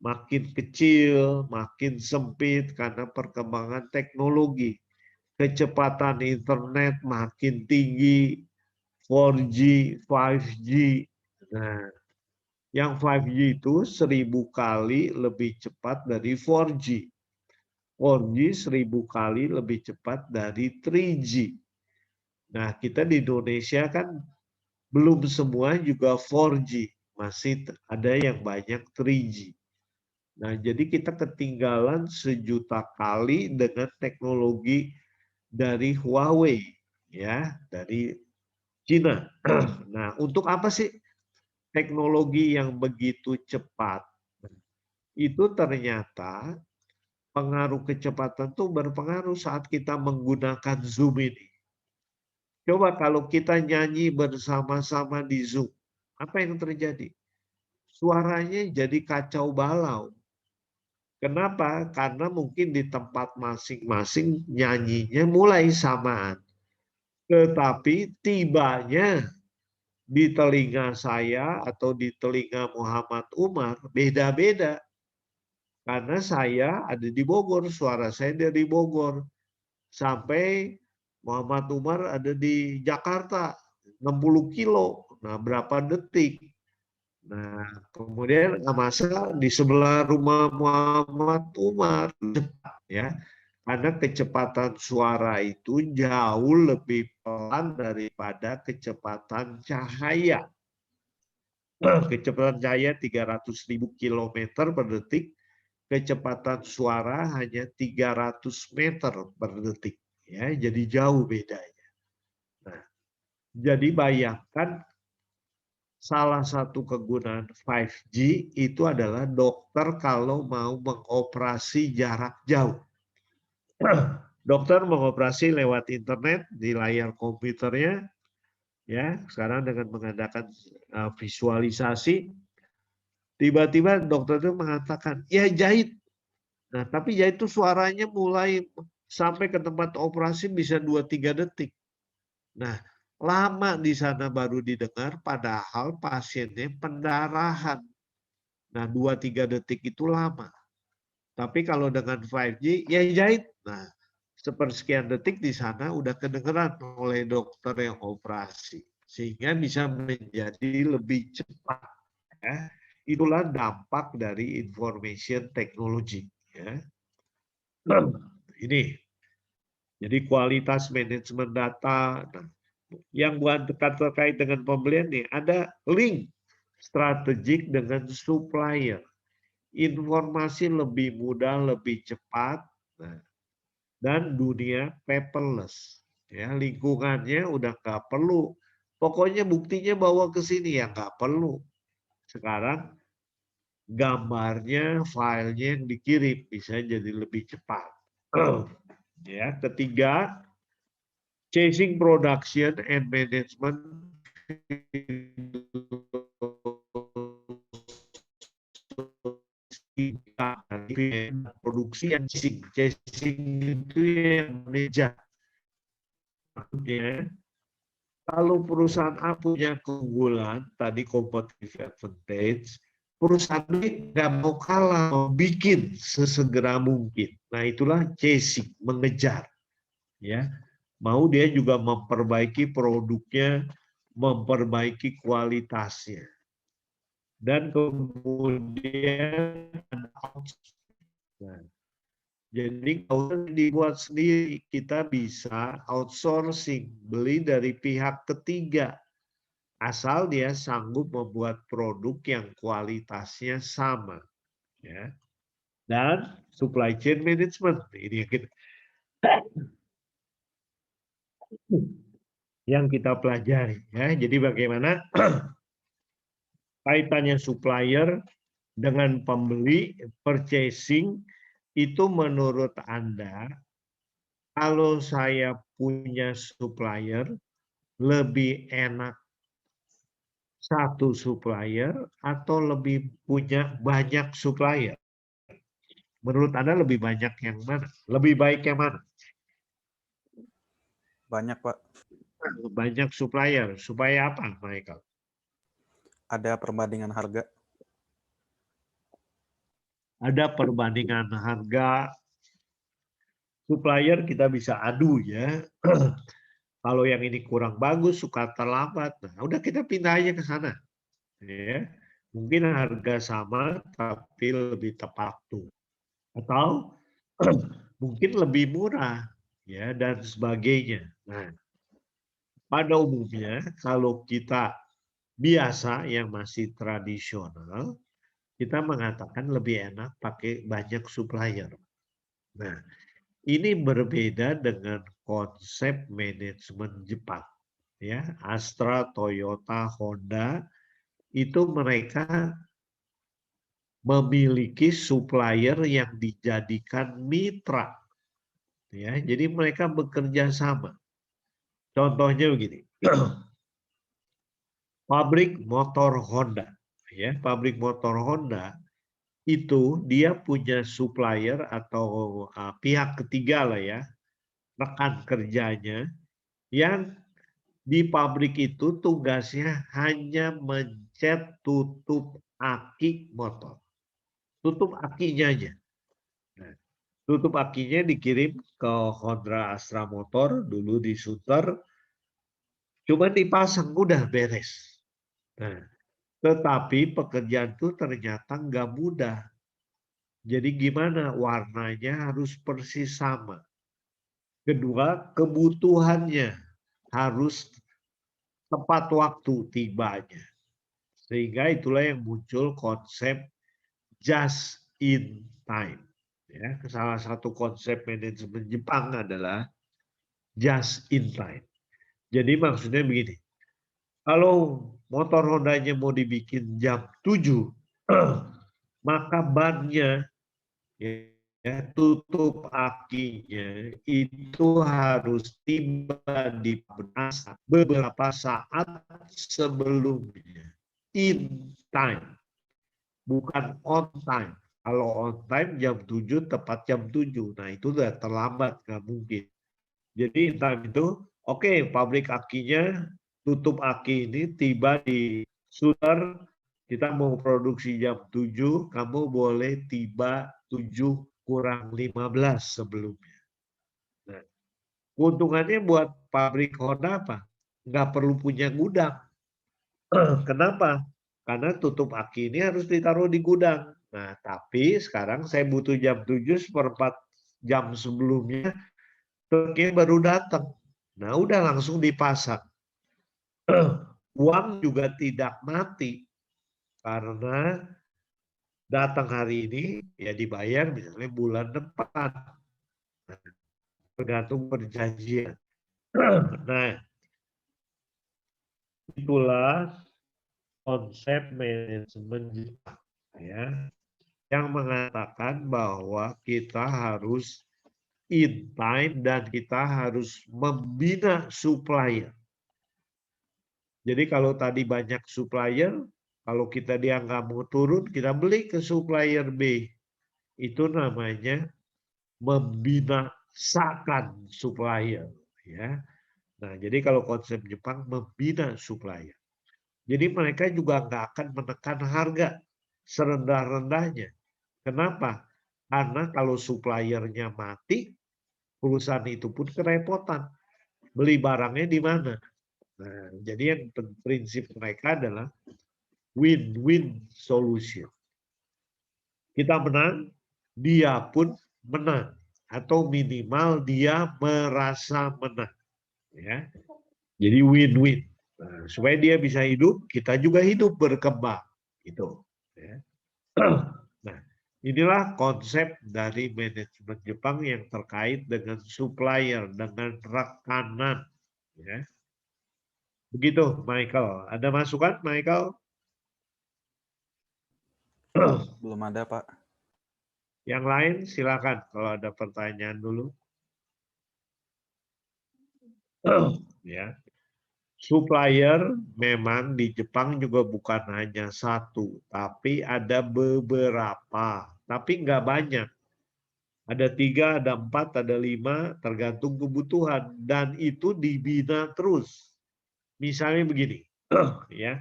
makin kecil, makin sempit karena perkembangan teknologi. Kecepatan internet makin tinggi, 4G, 5G. Nah, yang 5G itu 1000 kali lebih cepat dari 4G. 4G 1000 kali lebih cepat dari 3G. Nah, kita di Indonesia kan belum semua juga 4G. Masih ada yang banyak 3G. Nah, jadi kita ketinggalan 1.000.000 kali dengan teknologi dari Huawei, ya, dari Cina. Nah, untuk apa sih teknologi yang begitu cepat? Itu ternyata pengaruh kecepatan itu berpengaruh saat kita menggunakan Zoom ini. Coba kalau kita nyanyi bersama-sama di Zoom, apa yang terjadi? Suaranya jadi kacau balau. Kenapa? Karena mungkin di tempat masing-masing nyanyinya mulai samaan. Tetapi tibanya di telinga saya atau di telinga Muhammad Umar beda-beda. Karena saya ada di Bogor, suara saya dari Bogor. Sampai Muhammad Umar ada di Jakarta, 60 kilo. Nah, berapa detik? Nah, kemudian masa di sebelah rumah Muhammad Umar cepat ya, karena kecepatan suara itu jauh lebih pelan daripada kecepatan cahaya. Kecepatan cahaya 300.000 kilometer per detik, kecepatan suara hanya 300 meter per detik. Ya, jadi jauh bedanya. Nah, jadi bayangkan salah satu kegunaan 5G itu adalah dokter kalau mau mengoperasi jarak jauh. Dokter mengoperasi lewat internet di layar komputernya, ya. Sekarang dengan mengadakan visualisasi, tiba-tiba dokter itu mengatakan, ya jahit. Nah, tapi jahit itu suaranya mulai sampai ke tempat operasi bisa 2-3 detik. Nah, lama di sana baru didengar, padahal pasiennya pendarahan. Nah, 2-3 detik itu lama. Tapi kalau dengan 5G, ya jahit. Nah, sepersekian detik di sana udah kedengeran oleh dokter yang operasi. Sehingga bisa menjadi lebih cepat. Ya. Itulah dampak dari information technology. Ya. Ini. Jadi kualitas manajemen data. Nah, yang bukan terkait dengan pembelian nih, ada link strategik dengan supplier. Informasi lebih mudah, lebih cepat, dan dunia paperless. Ya, lingkungannya udah nggak perlu. Pokoknya buktinya bawa ke sini ya nggak perlu. Sekarang gambarnya, filenya yang dikirim bisa jadi lebih cepat. Ya, ketiga, chasing production and management produksi yang chasing itu yang manajer. Maksudnya, kalau perusahaan A punya keunggulan, tadi competitive advantage, perusahaan B nggak mau kalah, mau bikin sesegera mungkin. Nah, itulah chasing, mengejar. Ya, mau dia juga memperbaiki produknya, memperbaiki kualitasnya. Dan kemudian nah, jadi kalau dibuat sendiri, kita bisa outsourcing, beli dari pihak ketiga. Asal dia sanggup membuat produk yang kualitasnya sama. Ya. Dan supply chain management. Ini yang kita pelajari. Ya. Jadi bagaimana kaitannya supplier dengan pembeli, purchasing, itu menurut Anda, kalau saya punya supplier, lebih enak satu supplier atau lebih punya banyak supplier? Menurut Anda lebih banyak yang mana? Lebih baik yang mana? Banyak, Pak. Banyak supplier. Supaya apa, Michael? Ada perbandingan harga. Ada perbandingan harga. Supplier kita bisa adu ya. Kalau yang ini kurang bagus, suka terlambat. Nah, udah kita pindah aja ke sana. Ya. Mungkin harga sama, tapi lebih tepat tuh. Atau mungkin lebih murah, ya, dan sebagainya. Nah, pada umumnya kalau kita biasa yang masih tradisional, kita mengatakan lebih enak pakai banyak supplier. Nah, ini berbeda dengan konsep manajemen Jepang. Ya, Astra, Toyota, Honda, itu mereka memiliki supplier yang dijadikan mitra. Ya, jadi mereka bekerja sama. Contohnya begini. Pabrik motor Honda, ya, pabrik motor Honda itu dia punya supplier atau pihak ketiga lah ya, rekan kerjanya yang di pabrik itu tugasnya hanya mencet tutup aki motor. Tutup akinya aja. Nah, tutup akinya dikirim ke Honda Astra Motor, dulu di Sunter, cuma dipasang, udah beres. Nah, tetapi pekerjaan itu ternyata nggak mudah. Jadi gimana? Warnanya harus persis sama. Kedua, kebutuhannya harus tepat waktu tibanya. Sehingga itulah yang muncul konsep just in time. Ya, salah satu konsep manajemen Jepang adalah just in time. Jadi maksudnya begini, kalau motor Hondanya mau dibikin jam 7, maka bannya, ya, tutup akinya itu harus tiba di beberapa saat sebelumnya. In time, bukan on time. Kalau on time jam 7 tepat jam 7. Nah itu udah terlambat, nggak mungkin. Jadi in time itu, oke, pabrik akinya tutup aki ini tiba di Sunter, kita mau produksi jam 7, kamu boleh tiba 7 kurang 15 sebelumnya. Nah, keuntungannya buat pabrik Honda apa? Nggak perlu punya gudang. Kenapa? Karena tutup aki ini harus ditaruh di gudang. Nah, tapi sekarang saya butuh jam 7 seperempat jam sebelumnya, truknya baru datang. Nah, udah langsung dipasang. Uang juga tidak mati karena datang hari ini ya dibayar misalnya bulan depan. Tergantung perjanjian. Nah, itulah konsep manajemen Jepang ya, yang mengatakan bahwa kita harus in time dan kita harus membina supplier. Jadi kalau tadi banyak supplier, kalau kita dia nggak mau turun, kita beli ke supplier B. Itu namanya membinasakan supplier. Ya. Nah, jadi kalau konsep Jepang membina supplier. Jadi mereka juga nggak akan menekan harga serendah-rendahnya. Kenapa? Karena kalau suppliernya mati, perusahaan itu pun kerepotan. Beli barangnya di mana? Nah, jadi yang prinsip mereka adalah win-win solution. Kita menang, dia pun menang. Atau minimal dia merasa menang. Ya. Jadi win-win. Nah, supaya dia bisa hidup, kita juga hidup berkembang. Gitu. Ya. Nah, inilah konsep dari manajemen Jepang yang terkait dengan supplier, dengan rekanan. Ya. Begitu, Michael. Ada masukan, Michael? Belum ada, Pak. Yang lain silakan kalau ada pertanyaan dulu. Ya. Supplier memang di Jepang juga bukan hanya satu, tapi ada beberapa, tapi nggak banyak. Ada 3, ada 4, ada 5, tergantung kebutuhan. Dan itu dibina terus. Misalnya begini, ya,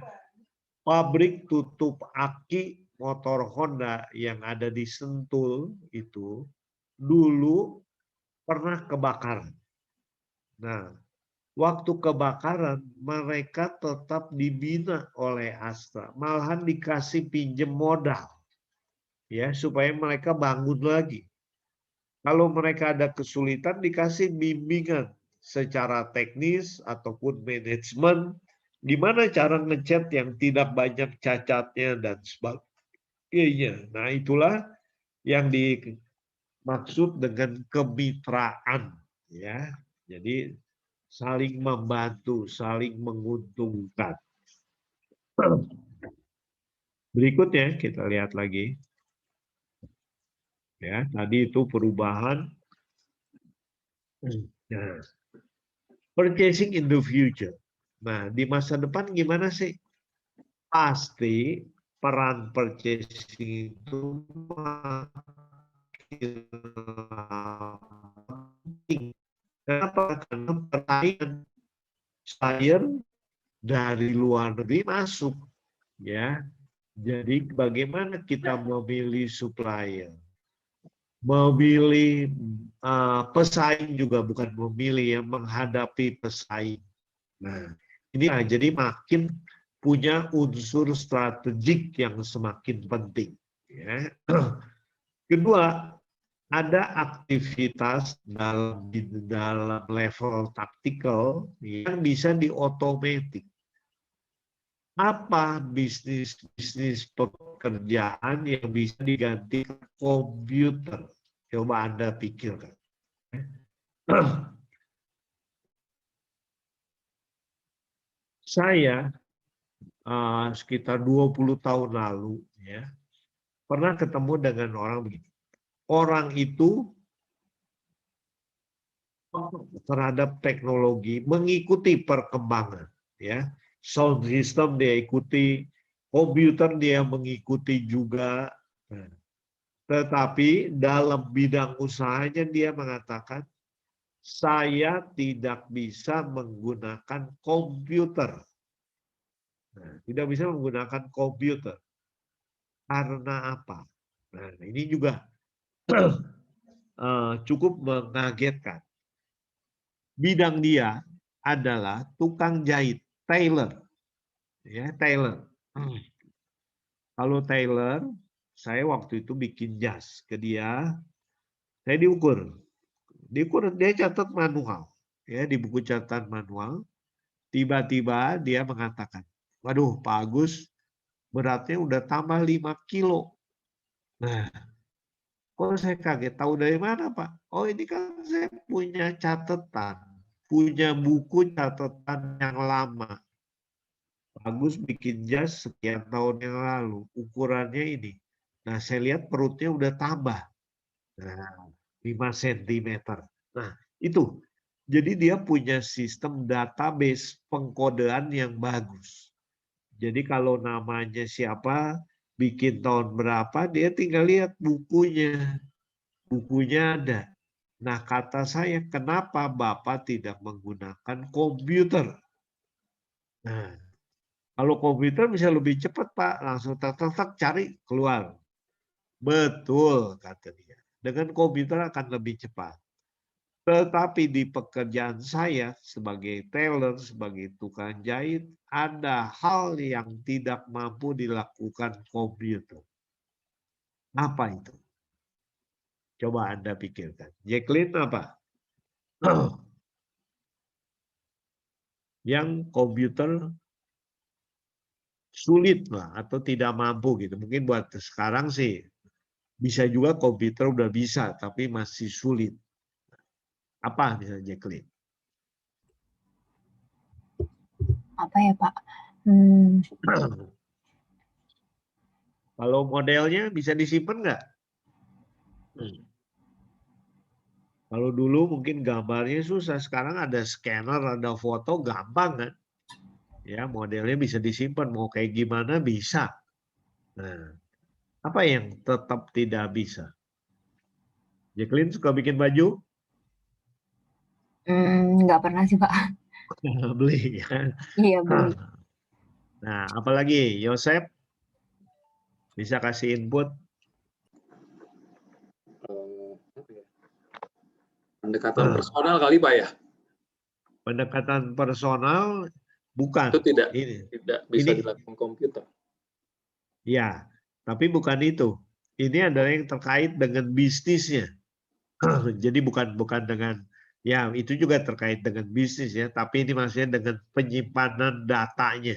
pabrik tutup aki motor Honda yang ada di Sentul itu dulu pernah kebakaran. Nah, waktu kebakaran mereka tetap dibina oleh Astra, malahan dikasih pinjem modal, ya, supaya mereka bangun lagi. Kalau mereka ada kesulitan dikasih bimbingan secara teknis ataupun manajemen, gimana cara ngecat yang tidak banyak cacatnya dan sebagainya. Nah, itulah yang dimaksud dengan kemitraan, ya. Jadi saling membantu, saling menguntungkan. Berikutnya kita lihat lagi. Ya, tadi itu perubahan. Nah, purchasing in the future. Nah, di masa depan gimana sih? Pasti peran purchasing itu makin penting. Kenapa? Karena pertanyaan supplier dari luar negeri masuk, ya. Jadi bagaimana kita memilih supplier? Memilih pesaing juga bukan memilih, ya, menghadapi pesaing. Nah, ini jadi makin punya unsur strategik yang semakin penting. Ya. Kedua, ada aktivitas dalam level taktikal yang bisa diotomatik. Apa bisnis pekerjaan yang bisa diganti komputer? Coba Anda pikirkan. Saya sekitar 20 tahun lalu, ya, pernah ketemu dengan orang begini. Orang itu terhadap teknologi mengikuti perkembangan, ya. Sound system dia ikuti, komputer dia mengikuti juga. Nah, tetapi dalam bidang usahanya dia mengatakan, saya tidak bisa menggunakan komputer. Nah, tidak bisa menggunakan komputer. Karena apa? Nah, ini juga cukup mengagetkan. Bidang dia adalah tukang jahit, tailor. Ya, tailor. Kalau tailor, saya waktu itu bikin jas ke dia, saya diukur. Diukur, dia catat manual. Ya, di buku catatan manual. Tiba-tiba dia mengatakan, waduh Pak Agus, beratnya udah tambah 5 kilo. Nah, kok saya kaget, tahu dari mana Pak? Oh, ini kan saya punya catatan, punya buku catatan yang lama. Pak Agus bikin jas sekian tahun yang lalu, ukurannya ini. Nah, saya lihat perutnya udah tambah. Nah, 5 cm. Nah, itu. Jadi dia punya sistem database pengkodean yang bagus. Jadi kalau namanya siapa, bikin tahun berapa, dia tinggal lihat bukunya. Bukunya ada. Nah, kata saya, kenapa Bapak tidak menggunakan komputer? Nah, kalau komputer bisa lebih cepat, Pak. Langsung tak cari, keluar. Betul, kata dia. Dengan komputer akan lebih cepat. Tetapi di pekerjaan saya sebagai tailor, sebagai tukang jahit, ada hal yang tidak mampu dilakukan komputer. Apa itu? Coba Anda pikirkan. Jacqueline apa? Yang komputer sulit lah atau tidak mampu gitu. Mungkin buat sekarang sih bisa juga komputer udah bisa, tapi masih sulit. Apa misalnya Jacqueline? Apa ya Pak? Kalau modelnya bisa disimpan nggak? Kalau dulu mungkin gambarnya susah, sekarang ada scanner, ada foto, gampang kan? Ya, modelnya bisa disimpan, mau kayak gimana bisa. Nah, apa yang tetap tidak bisa? Jacqueline suka bikin baju? Nggak pernah sih, Pak. Beli ya. Iya, beli. Nah, apalagi Yosep bisa kasih input? Apa ya? Pendekatan personal kali Pak ya? Pendekatan personal bukan. Itu tidak bisa Ini dilakukan komputer. ya, tapi bukan itu. Ini adalah yang terkait dengan bisnisnya. Jadi bukan dengan, ya itu juga terkait dengan bisnis ya, tapi ini maksudnya dengan penyimpanan datanya.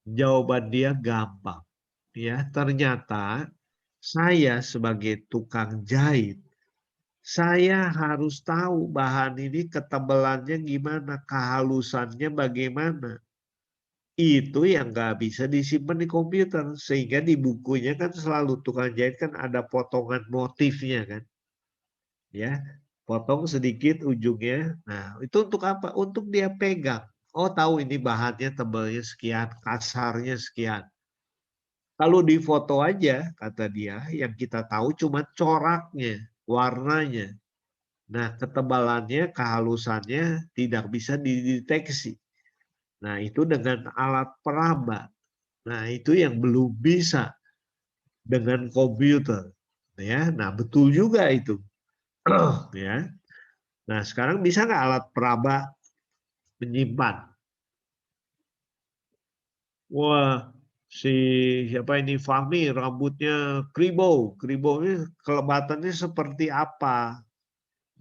Jawaban dia gampang. Ya, ternyata saya sebagai tukang jahit, saya harus tahu bahan ini ketebalannya gimana, kehalusannya bagaimana. Itu yang nggak bisa disimpan di komputer. Sehingga di bukunya kan selalu tukang jahit kan ada potongan motifnya kan. Ya, potong sedikit ujungnya. Nah, itu untuk apa? Untuk dia pegang. Oh, tahu ini bahannya tebalnya sekian, kasarnya sekian. Kalau di foto aja, kata dia, yang kita tahu cuma coraknya, warnanya. Nah, ketebalannya, kehalusannya tidak bisa dideteksi. Nah, itu dengan alat peraba. Nah, itu yang belum bisa dengan komputer. Ya, nah betul juga itu. Ya. Nah, sekarang bisa nggak alat peraba menyimpan? Wah, siapa ini Fahmi rambutnya kribo, kribonya kelebatannya seperti apa?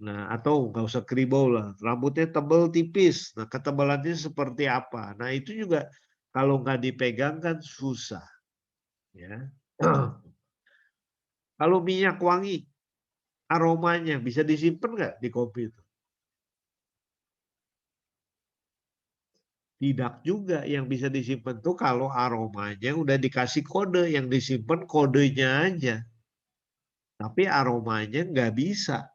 Nah, atau nggak usah kribo lah, rambutnya tebal tipis. Nah, ketebalannya seperti apa? Nah, itu juga kalau nggak dipegang kan susah. Ya. Kalau minyak wangi, aromanya bisa disimpan nggak di komputer? Tidak juga, yang bisa disimpan tuh kalau aromanya udah dikasih kode, yang disimpan kodenya aja. Tapi aromanya nggak bisa.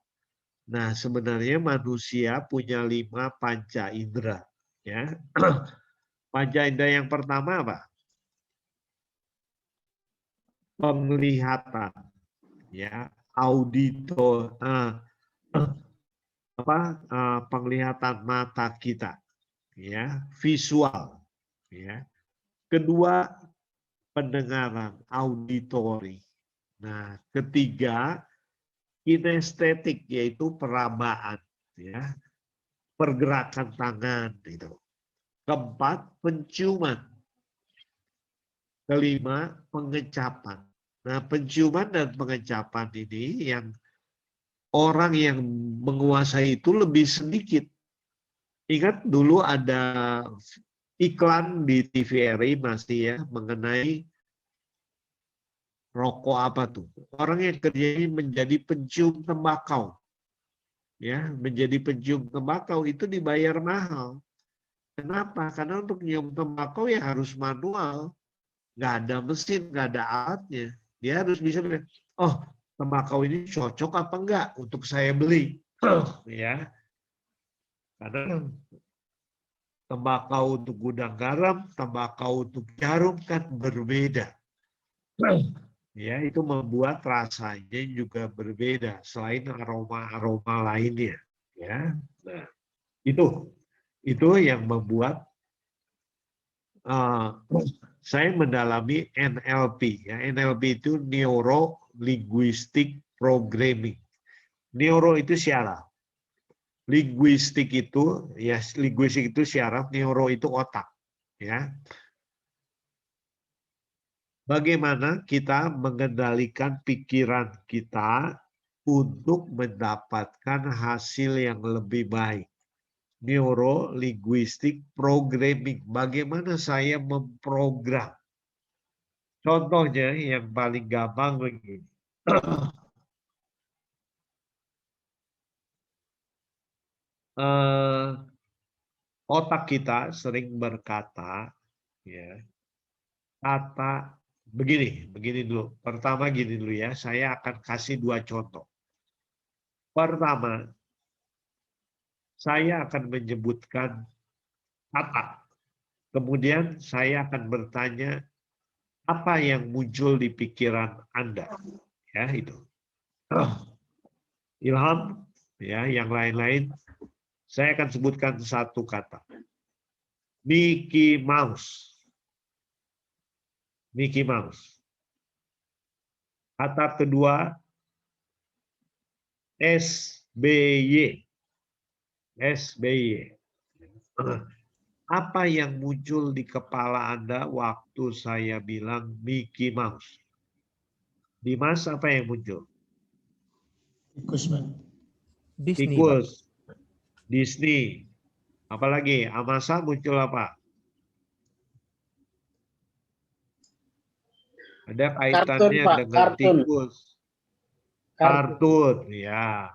Nah, sebenarnya manusia punya 5 panca indera. Ya. Panca indera yang pertama apa? Penglihatan. Ya, auditor, penglihatan mata kita. Ya, visual. Ya. Kedua, pendengaran, auditori. Nah, ketiga, kinestetik, yaitu perabaan, ya, pergerakan tangan, gitu. Keempat, penciuman. Kelima, pengecapan. Nah, penciuman dan pengecapan ini yang orang yang menguasai itu lebih sedikit. Ingat dulu ada iklan di TVRI masih ya mengenai rokok apa tuh? Orang yang kerjanya menjadi pencium tembakau. Ya, menjadi pencium tembakau itu dibayar mahal. Kenapa? Karena untuk nyium tembakau ya harus manual. Nggak ada mesin, nggak ada alatnya. Dia harus bisa bilang, oh tembakau ini cocok apa enggak untuk saya beli. Ya, karena tembakau untuk gudang garam, tembakau untuk jarum kan berbeda. Ya, itu membuat rasanya juga berbeda selain aroma-aroma lainnya. Ya, nah, itu yang membuat saya mendalami NLP. Ya, NLP itu Neuro Linguistic Programming. Neuro itu syaraf. Linguistik itu syaraf, neuro itu otak. Ya. Bagaimana kita mengendalikan pikiran kita untuk mendapatkan hasil yang lebih baik. Neuro Linguistic Programming. Bagaimana saya memprogram. Contohnya yang paling gampang begini. otak kita sering berkata, ya, kata begini dulu. Pertama gini dulu ya, saya akan kasih 2 contoh. Pertama, saya akan menyebutkan kata. Kemudian saya akan bertanya apa yang muncul di pikiran Anda. Ya, itu. Ilham, ya, yang lain-lain, saya akan sebutkan satu kata. Mickey Mouse. Mickey Mouse. Kata kedua, SBY. SBY. Apa yang muncul di kepala Anda waktu saya bilang Mickey Mouse? Dimas, apa yang muncul? Tikus, Pak. Disney, Pak. Tikus. Disney. Apalagi, Amasa muncul apa? Ada kaitannya Pak, dengan kartun. tikus. Kartun, ya.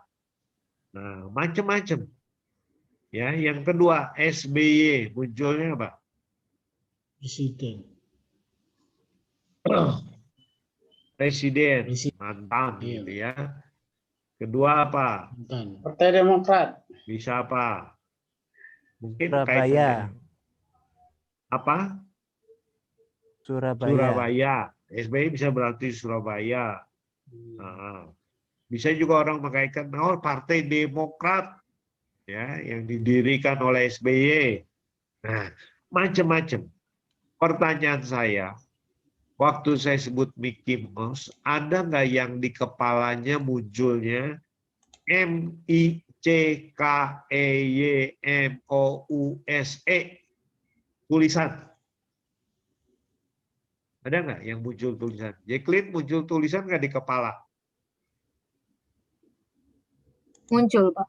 Nah, macam-macam. Ya, yang kedua SBY munculnya apa? Presiden. Presiden, Presiden. mantan Iya. gitu ya. Kedua apa? Bukan. Partai Demokrat. Bisa apa? Mungkin Surabaya. kaitannya apa? Surabaya. Surabaya. SBY bisa berarti Surabaya. Nah, bisa juga orang mengkaitkan, oh Partai Demokrat, ya, yang didirikan oleh SBY. Nah, macam-macam. Pertanyaan saya, waktu saya sebut Mickey Mouse, ada nggak yang di kepalanya munculnya MICKEYMOUSE tulisan? Ada nggak yang muncul tulisan? Jacqueline, muncul tulisan nggak di kepala? Muncul, Pak.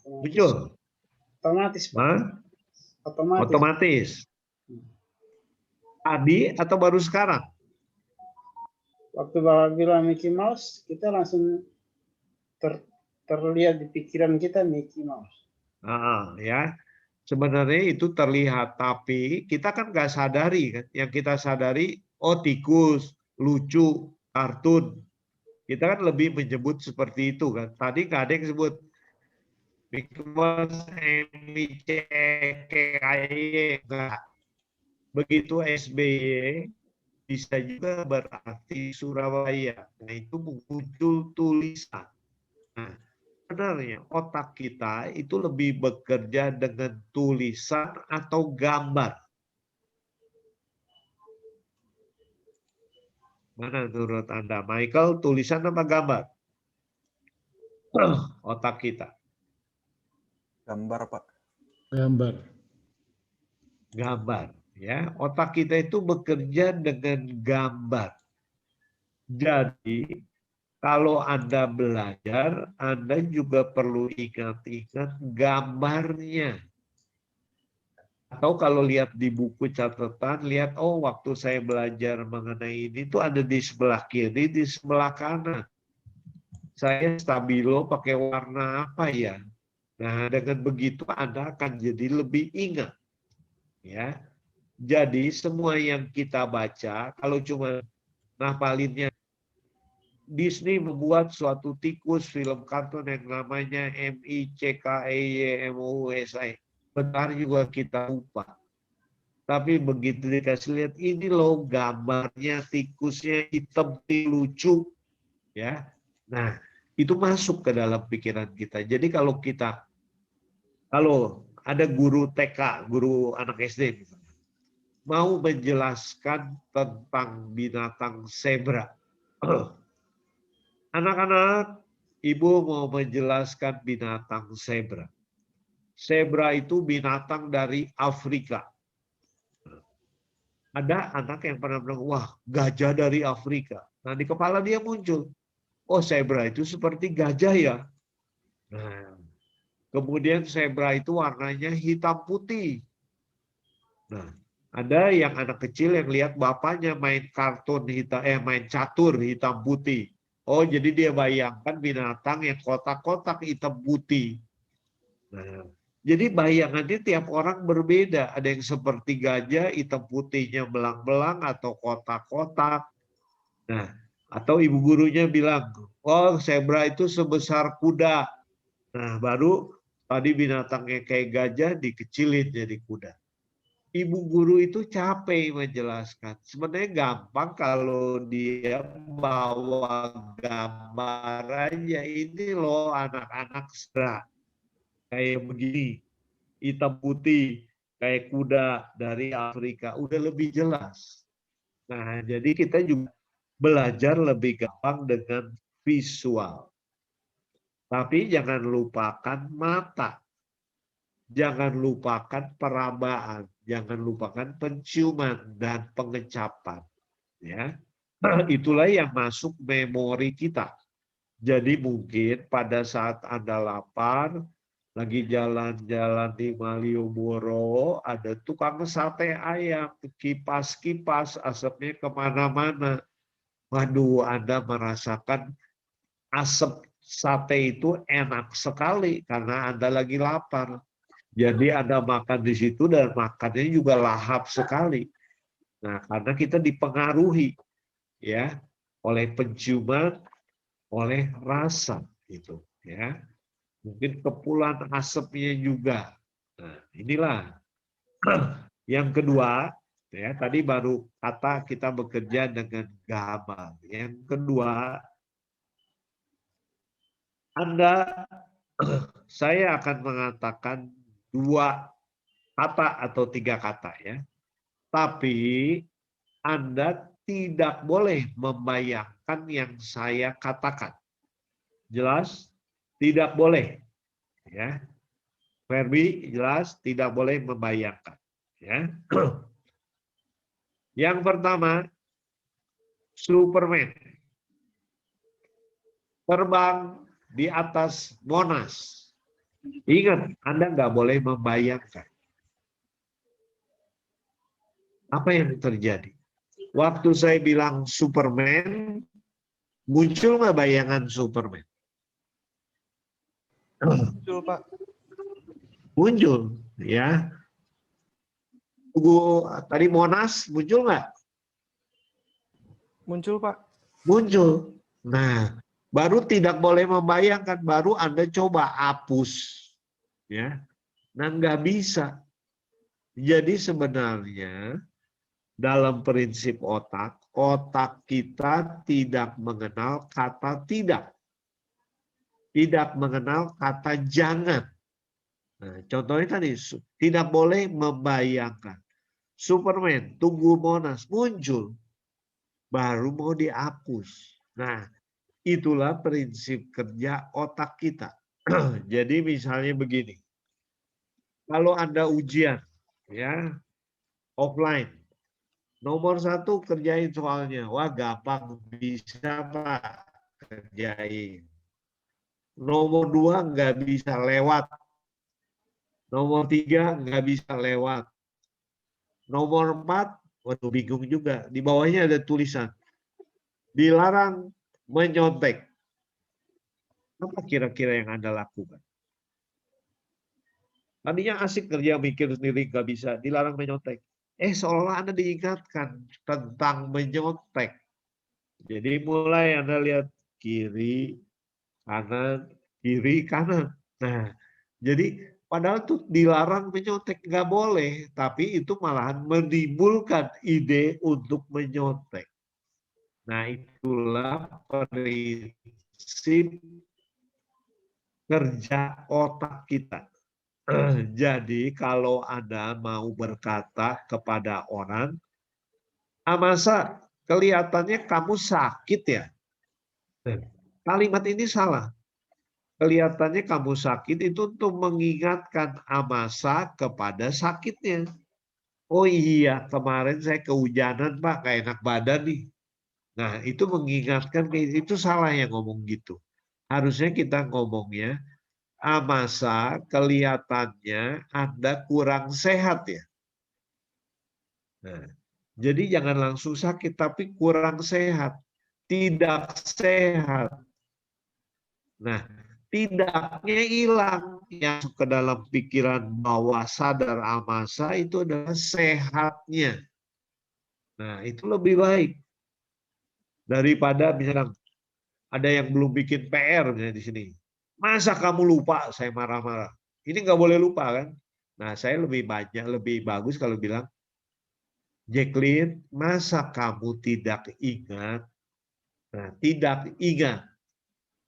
Muncul. Otomatis, Pak. Hah? Otomatis. Otomatis. Tadi atau baru sekarang? Waktu Bapak bilang Mickey Mouse, kita langsung terlihat di pikiran kita Mickey Mouse. Ya. Sebenarnya itu terlihat, tapi kita kan nggak sadari kan. Yang kita sadari, oh tikus, lucu, kartun. Kita kan lebih menyebut seperti itu kan. Tadi nggak ada yang sebut Mickey Mouse, MICKEY, enggak. Begitu SBY bisa juga berarti Surabaya. Nah, itu muncul tulisan. Nah, sebenarnya otak kita itu lebih bekerja dengan tulisan atau gambar. Mana menurut Anda? Michael, tulisan apa gambar? Otak kita. Gambar, Pak. Gambar. Gambar. Ya, otak kita itu bekerja dengan gambar. Jadi, kalau Anda belajar, Anda juga perlu ingat-ingat gambarnya. Atau kalau lihat di buku catatan, lihat, oh waktu saya belajar mengenai ini tuh ada di sebelah kiri, di sebelah kanan. Saya stabilo pakai warna apa ya? Nah, dengan begitu Anda akan jadi lebih ingat. Ya. Jadi semua yang kita baca, kalau cuma ngapalinnya, Disney membuat suatu tikus film kartun yang namanya MICKEYMOUSE. Benar juga kita lupa. Tapi begitu dikasih lihat, ini loh gambarnya tikusnya hitam lucu. Ya. Nah, itu masuk ke dalam pikiran kita. Jadi kalau ada guru TK, guru anak SD, mau menjelaskan tentang binatang zebra. Anak-anak, ibu mau menjelaskan binatang zebra. Zebra itu binatang dari Afrika. Ada anak yang pernah bilang, wah gajah dari Afrika. Nah di kepala dia muncul, oh zebra itu seperti gajah ya. Nah, kemudian zebra itu warnanya hitam putih. Nah, ada yang anak kecil yang lihat bapaknya main kartun main catur hitam putih. Oh, jadi dia bayangkan binatang yang kotak-kotak hitam putih. Nah, Jadi bayangannya tiap orang berbeda. Ada yang seperti gajah, hitam putihnya belang-belang atau kotak-kotak. Nah, atau ibu gurunya bilang, oh zebra itu sebesar kuda. Nah, baru tadi binatangnya kayak gajah dikecilin jadi kuda. Ibu guru itu capek menjelaskan. Sebenarnya gampang kalau dia bawa gambar aja. Ini loh anak-anak zebra. Kayak begini, hitam putih, kayak kuda dari Afrika. Udah lebih jelas. Nah, jadi kita juga belajar lebih gampang dengan visual. Tapi jangan lupakan mata. Jangan lupakan perabaan. Jangan lupakan penciuman dan pengecapan. Ya, itulah yang masuk memori kita. Jadi mungkin pada saat Anda lapar, lagi jalan-jalan di Malioboro, ada tukang sate ayam, kipas-kipas, asapnya kemana-mana. Waduh, Anda merasakan asap sate itu enak sekali karena Anda lagi lapar. Jadi Anda makan di situ dan makannya juga lahap sekali. Nah, karena kita dipengaruhi ya oleh penciuman, oleh rasa gitu ya. Mungkin kepulan asapnya juga. Nah, inilah yang kedua ya, tadi baru kata kita bekerja dengan gambar. Yang kedua, saya akan mengatakan 2 kata atau 3 kata ya. Tapi Anda tidak boleh membayangkan yang saya katakan. Jelas? Tidak boleh. Ya. Verbi jelas tidak boleh membayangkan. Ya. Yang pertama, Superman. Terbang di atas Monas. Ingat, Anda nggak boleh membayangkan. Apa yang terjadi? Waktu saya bilang Superman, muncul nggak bayangan Superman? Muncul, Pak. Muncul, ya. Tadi Monas muncul nggak? Muncul, Pak. Muncul. Nah, baru tidak boleh membayangkan, baru Anda coba hapus, ya. Nah, nggak bisa. Jadi sebenarnya dalam prinsip otak, otak kita tidak mengenal kata tidak. Tidak mengenal kata jangan. Nah, contohnya tadi, tidak boleh membayangkan. Superman, tunggu Monas, muncul. Baru mau dihapus. Nah, itulah prinsip kerja otak kita. Jadi misalnya begini. Kalau Anda ujian, ya, offline. Nomor 1 kerjain soalnya. Wah, gampang, bisa Pak, kerjain. Nomor 2 nggak bisa lewat. Nomor 3 nggak bisa lewat. Nomor 4, waduh bingung juga. Di bawahnya ada tulisan. Dilarang menyontek. Apa kira-kira yang Anda lakukan? Tadinya asik kerja mikir sendiri nggak bisa. Dilarang menyontek. Seolah Anda diingatkan tentang menyontek. Jadi mulai Anda lihat kiri, kanan, kiri, kanan. Nah, jadi padahal tuh dilarang menyontek, nggak boleh. Tapi itu malahan menimbulkan ide untuk menyontek. Nah, itulah prinsip kerja otak kita. Jadi kalau Anda mau berkata kepada orang, masa kelihatannya kamu sakit ya? Kalimat ini salah. Kelihatannya kamu sakit itu untuk mengingatkan Amasa kepada sakitnya. Oh iya, kemarin saya kehujanan Pak, gak enak badan nih. Nah, itu mengingatkan, itu salah yang ngomong gitu. Harusnya kita ngomongnya, Amasa kelihatannya Anda kurang sehat ya. Nah, jadi jangan langsung sakit, tapi kurang sehat. Tidak sehat. Nah, tidaknya hilang. Yang ke dalam pikiran bawah sadar amasa itu adalah sehatnya. Nah, itu lebih baik daripada misalnya ada yang belum bikin PR misalnya di sini. Masa kamu lupa? Saya marah-marah. Ini nggak boleh lupa kan? Nah, saya lebih bagus kalau bilang, Jacqueline, masa kamu tidak ingat? Nah, tidak ingat.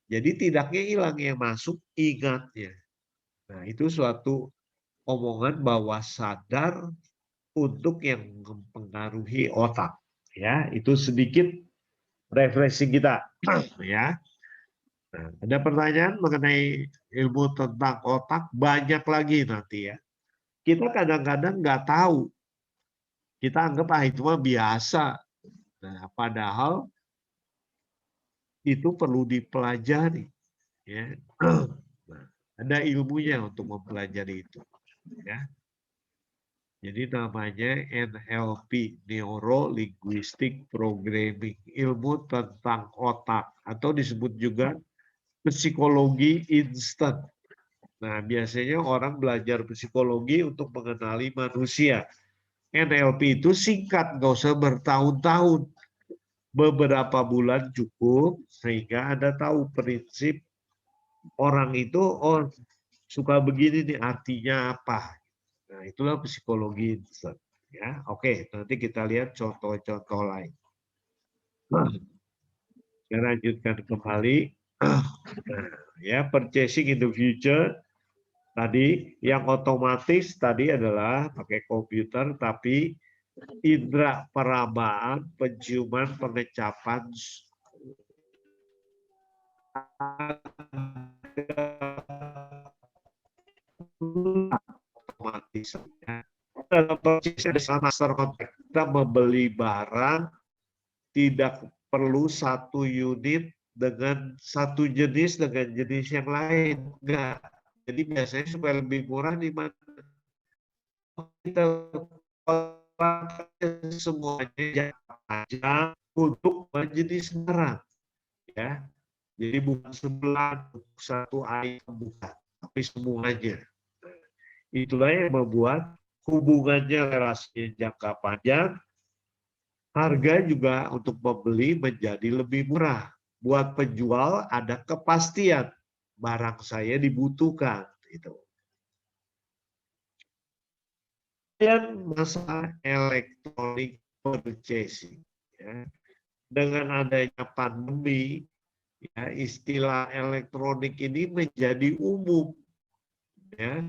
Jadi tidaknya hilang, yang masuk ingatnya. Nah, itu suatu omongan bawah sadar untuk yang mempengaruhi otak. Ya, itu sedikit refreshing kita. Ya. Nah, ada pertanyaan mengenai ilmu tentang otak, banyak lagi nanti ya. Kita kadang-kadang nggak tahu. Kita anggap itu mah biasa. Nah, padahal itu perlu dipelajari. Ya. Nah, ada ilmunya untuk mempelajari itu. Ya. Jadi namanya NLP, Neuro Linguistic Programming, ilmu tentang otak, atau disebut juga psikologi instan. Nah, biasanya orang belajar psikologi untuk mengenali manusia. NLP itu singkat, nggak usah bertahun-tahun. Beberapa bulan cukup, sehingga Anda tahu prinsip orang itu, oh suka begini nih, artinya apa. Nah, itulah psikologi instan. Ya, oke, nanti kita lihat contoh-contoh lain. Nah, saya lanjutkan kembali. Nah, ya, purchasing in the future tadi yang otomatis tadi adalah pakai komputer, tapi indera perabaan, penciuman, pengecapan otomatis. Dalam proses ada master contract, kita membeli barang tidak perlu satu unit dengan satu jenis dengan jenis yang lain, enggak. Jadi biasanya supaya lebih murah di mana kita semuanya aja untuk jenis barang, ya. Jadi bukan sebelah satu item, bukan, tapi semuanya. Itulah yang membuat hubungannya relasinya jangka panjang, harga juga untuk membeli menjadi lebih murah. Buat penjual ada kepastian barang saya dibutuhkan. Gitu. Dan masalah electronic purchasing. Ya. Dengan adanya pandemi, ya, istilah elektronik ini menjadi umum. Ya.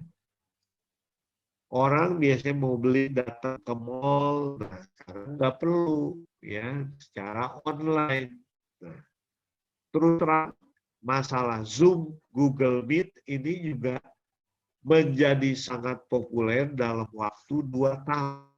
Orang biasanya mau beli datang ke mall, nah sekarang nggak perlu, ya, secara online. Nah, terus terang masalah Zoom, Google Meet ini juga menjadi sangat populer dalam waktu 2 tahun.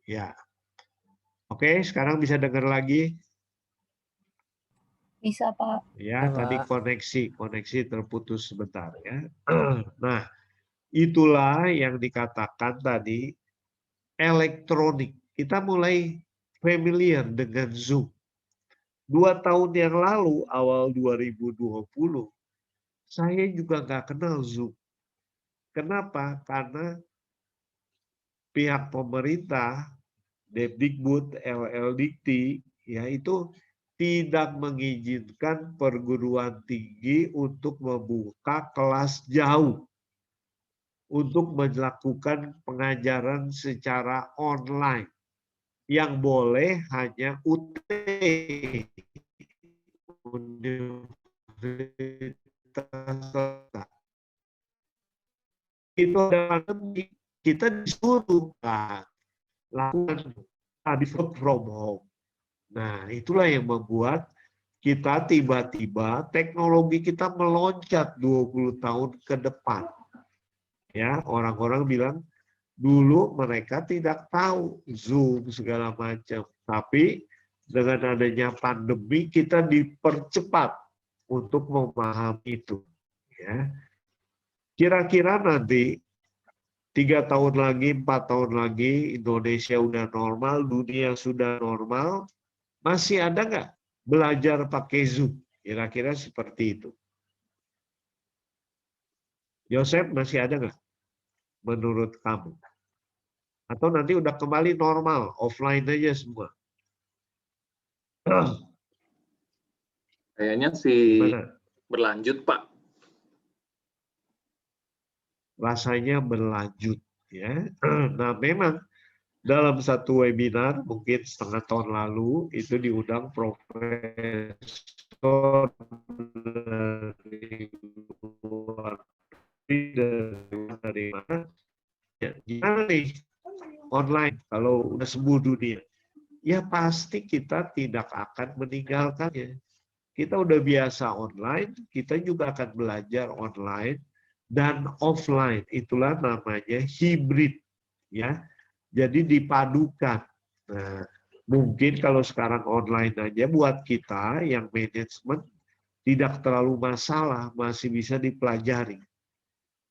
Ya, oke, sekarang bisa dengar lagi. Bisa, Pak. Ya, Ya, tadi Pak. koneksi terputus sebentar ya. Nah, itulah yang dikatakan tadi elektronik. Kita mulai familiar dengan Zoom. 2 tahun yang lalu, awal 2020, saya juga nggak kenal Zoom. Kenapa? Karena pihak pemerintah, Depdikbud, LLDikti, ya itu tidak mengizinkan perguruan tinggi untuk membuka kelas jauh, untuk melakukan pengajaran secara online. Yang boleh hanya UT, Universitas. Itu adalah kita disuruh lakukan work from home. Nah, itulah yang membuat kita tiba-tiba teknologi kita meloncat 20 tahun ke depan. Ya, orang-orang bilang dulu mereka tidak tahu Zoom segala macam, tapi dengan adanya pandemi kita dipercepat untuk memahami itu. Ya. Kira-kira nanti 3 tahun lagi, 4 tahun lagi, Indonesia udah normal, dunia sudah normal, masih ada nggak belajar pakai Zoom? Kira-kira seperti itu. Yosef, masih ada nggak menurut kamu? Atau nanti udah kembali normal, offline aja semua? Kayaknya sih Gimana? berlanjut, Pak. Rasanya berlanjut. Ya. Nah, memang dalam satu webinar, mungkin setengah tahun lalu, itu diundang profesor dari mana? Ya, gimana nih online kalau udah sembuh dunia? Ya pasti kita tidak akan meninggalkannya. Kita udah biasa online, kita juga akan belajar online dan offline. Itulah namanya hibrid, ya. Jadi dipadukan. Nah, mungkin kalau sekarang online aja buat kita yang manajemen tidak terlalu masalah, masih bisa dipelajari.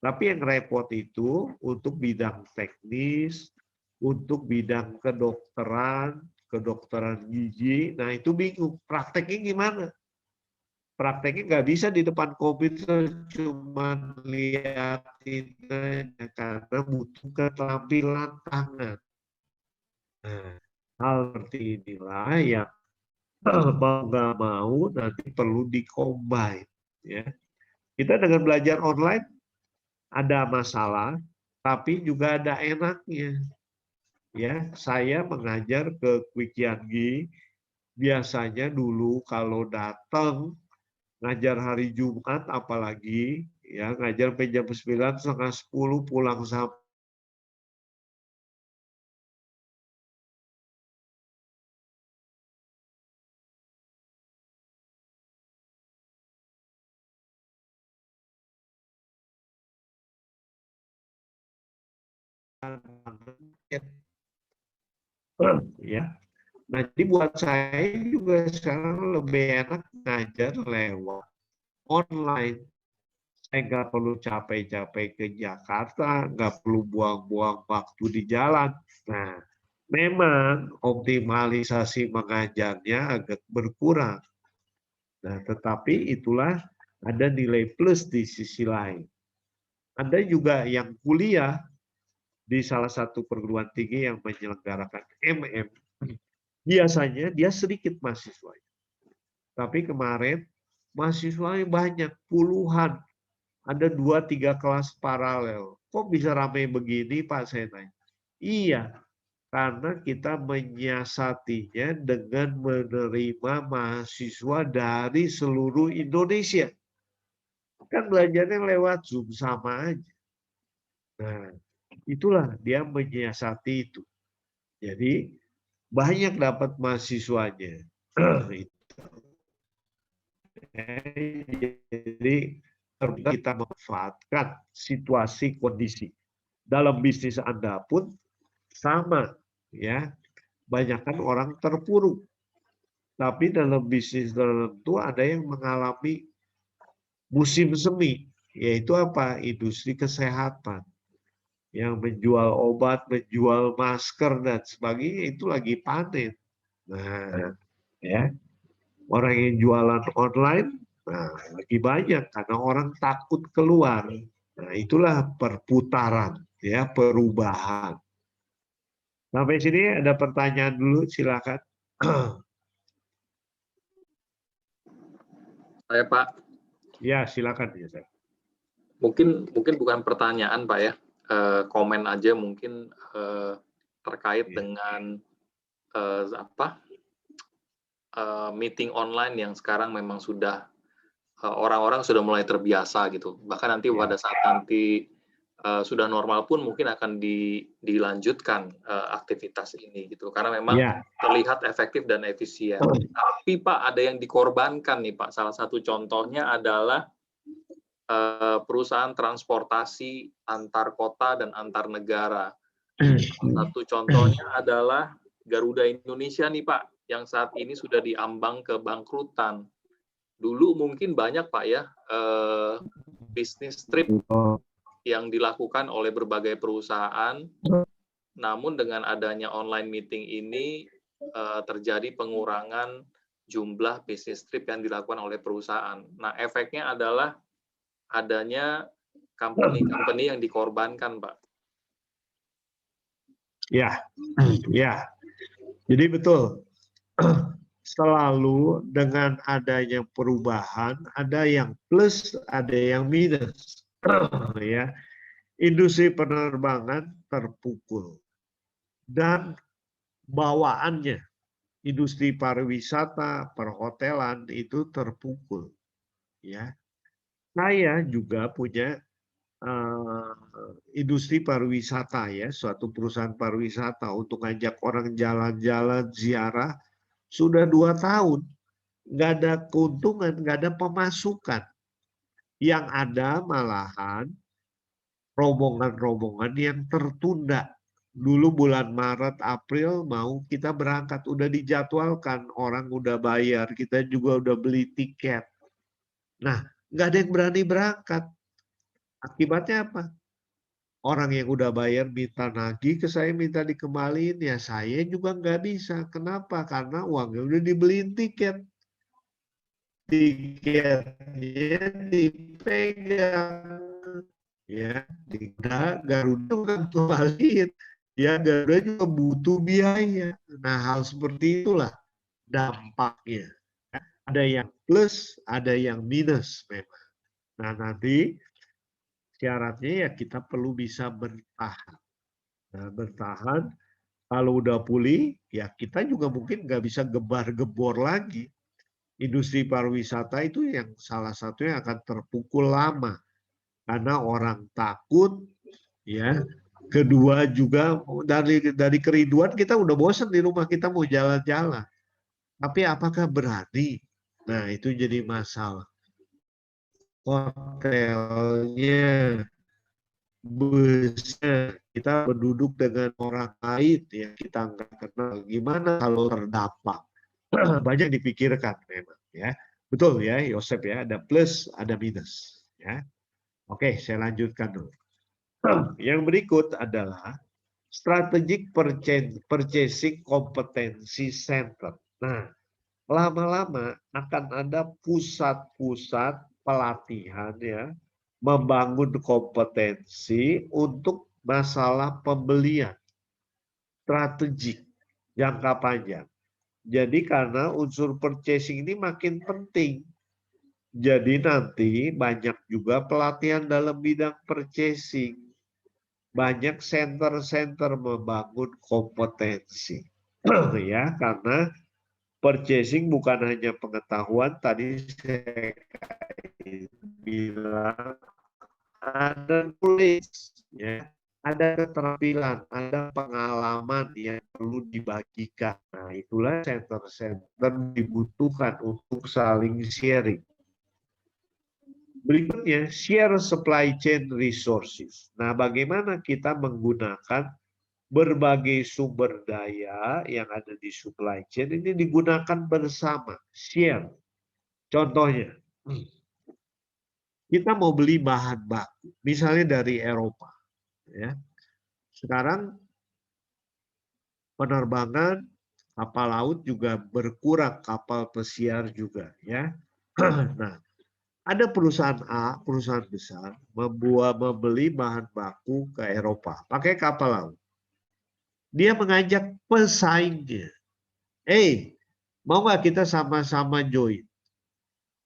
Tapi yang repot itu untuk bidang teknis, untuk bidang kedokteran gigi, nah itu bingung. Prakteknya gimana? Prakteknya nggak bisa di depan komputer cuma liatin aja karena butuh keterampilan tangan. Nah, hal seperti inilah yang mau nggak mau nanti perlu di-combine. Ya. Kita dengan belajar online ada masalah, tapi juga ada enaknya. Ya, saya mengajar ke Quick Yanggi, biasanya dulu kalau datang ngajar hari Jumat apalagi ya ngajar sampai jam 9 setengah 10 pulang sampai ya. Nah, jadi buat saya juga sekarang lebih enak ngajar lewat online. Saya nggak perlu capek-capek ke Jakarta, nggak perlu buang-buang waktu di jalan. Nah, memang optimalisasi mengajarnya agak berkurang. Nah, tetapi itulah ada nilai plus di sisi lain. Ada juga yang kuliah di salah satu perguruan tinggi yang menyelenggarakan MM. Biasanya dia sedikit mahasiswanya. Tapi kemarin mahasiswanya banyak, puluhan. Ada 2-3 kelas paralel. Kok bisa ramai begini Pak, saya tanya. Iya, karena kita menyiasatinya dengan menerima mahasiswa dari seluruh Indonesia. Kan belajarnya lewat Zoom sama aja. Nah, itulah dia menyiasati itu. Jadi banyak dapat mahasiswanya. Jadi kita memanfaatkan situasi kondisi. Dalam bisnis Anda pun sama, ya. Banyakkan orang terpuruk. Tapi dalam bisnis tertentu ada yang mengalami musim semi, yaitu apa? Industri kesehatan. Yang menjual obat, menjual masker dan sebagainya itu lagi panen. Nah, ya. Orang yang jualan online, nah, lagi banyak karena orang takut keluar. Nah, itulah perputaran, ya, perubahan. Sampai sini ada pertanyaan dulu, silakan. Saya, Pak, Ya, silakan ya, Sir. mungkin bukan pertanyaan, Pak ya. Komen aja mungkin terkait Ya. dengan meeting online yang sekarang memang sudah orang-orang sudah mulai terbiasa gitu. Bahkan nanti pada saat nanti sudah normal pun mungkin akan dilanjutkan aktivitas ini gitu. Karena memang Ya. terlihat efektif dan efisien. Tapi Pak, ada yang dikorbankan nih Pak. Salah satu contohnya adalah perusahaan transportasi antar kota dan antar negara. Salah satu contohnya adalah Garuda Indonesia nih Pak. yang saat ini sudah diambang kebangkrutan. Dulu mungkin banyak Pak ya bisnis trip yang dilakukan oleh berbagai perusahaan, namun dengan adanya online meeting ini terjadi pengurangan jumlah bisnis trip yang dilakukan oleh perusahaan. Nah, efeknya adalah adanya company-company yang dikorbankan, Pak. Ya, ya. Jadi betul. Selalu dengan adanya perubahan, ada yang plus, ada yang minus. Ya. Industri penerbangan terpukul. Dan bawaannya, industri pariwisata, perhotelan itu terpukul. Ya. Saya juga punya industri pariwisata ya, suatu perusahaan pariwisata untuk ngajak orang jalan-jalan ziarah sudah 2 tahun, nggak ada keuntungan, nggak ada pemasukan. Yang ada malahan rombongan-rombongan yang tertunda. Dulu bulan Maret, April mau kita berangkat, udah dijadwalkan, orang udah bayar, kita juga udah beli tiket. Nah, nggak ada yang berani berangkat. Akibatnya apa? Orang yang udah bayar minta nagih ke saya, minta dikembaliin, ya saya juga nggak bisa. Kenapa? Karena uangnya udah dibeliin tiket. Tiketnya dipegang. Ya, Garuda bukan kembaliin. Ya, Garuda juga butuh biaya. Nah, hal seperti itulah dampaknya. Ada yang plus, ada yang minus memang. Nah, nanti syaratnya ya kita perlu bisa bertahan. Nah, bertahan, kalau udah pulih, ya kita juga mungkin nggak bisa gebar-gebor lagi. Industri pariwisata itu yang salah satunya akan terpukul lama. Karena orang takut, ya. Kedua juga dari kerinduan kita udah bosan di rumah, kita mau jalan-jalan. Tapi apakah berani? Nah, itu jadi masalah. Hotelnya, busnya, kita berduduk dengan orang lain yang kita nggak kenal. Gimana kalau terdampak? Banyak dipikirkan memang ya. Betul ya, Yosep ya, ada plus, ada minus ya. Oke, saya lanjutkan dulu. Yang berikut adalah strategic purchasing competency center. Nah, lama-lama akan ada pusat-pusat pelatihan ya, membangun kompetensi untuk masalah pembelian strategik jangka panjang. Jadi karena unsur purchasing ini makin penting. Jadi nanti banyak juga pelatihan dalam bidang purchasing. Banyak center-center membangun kompetensi. Ya, karena purchasing bukan hanya pengetahuan, tadi saya bilang ada knowledge, ya, ada keterampilan, ada pengalaman yang perlu dibagikan. Nah, itulah center-center dibutuhkan untuk saling sharing. Berikutnya, share supply chain resources. Nah, bagaimana kita menggunakan berbagai sumber daya yang ada di supply chain ini digunakan bersama, share. Contohnya, kita mau beli bahan baku, misalnya dari Eropa. Ya. Sekarang penerbangan kapal laut juga berkurang, kapal pesiar juga. Ya. Nah, ada perusahaan A, perusahaan besar, membeli bahan baku ke Eropa, pakai kapal laut. Dia mengajak pesaingnya, mau nggak kita sama-sama join?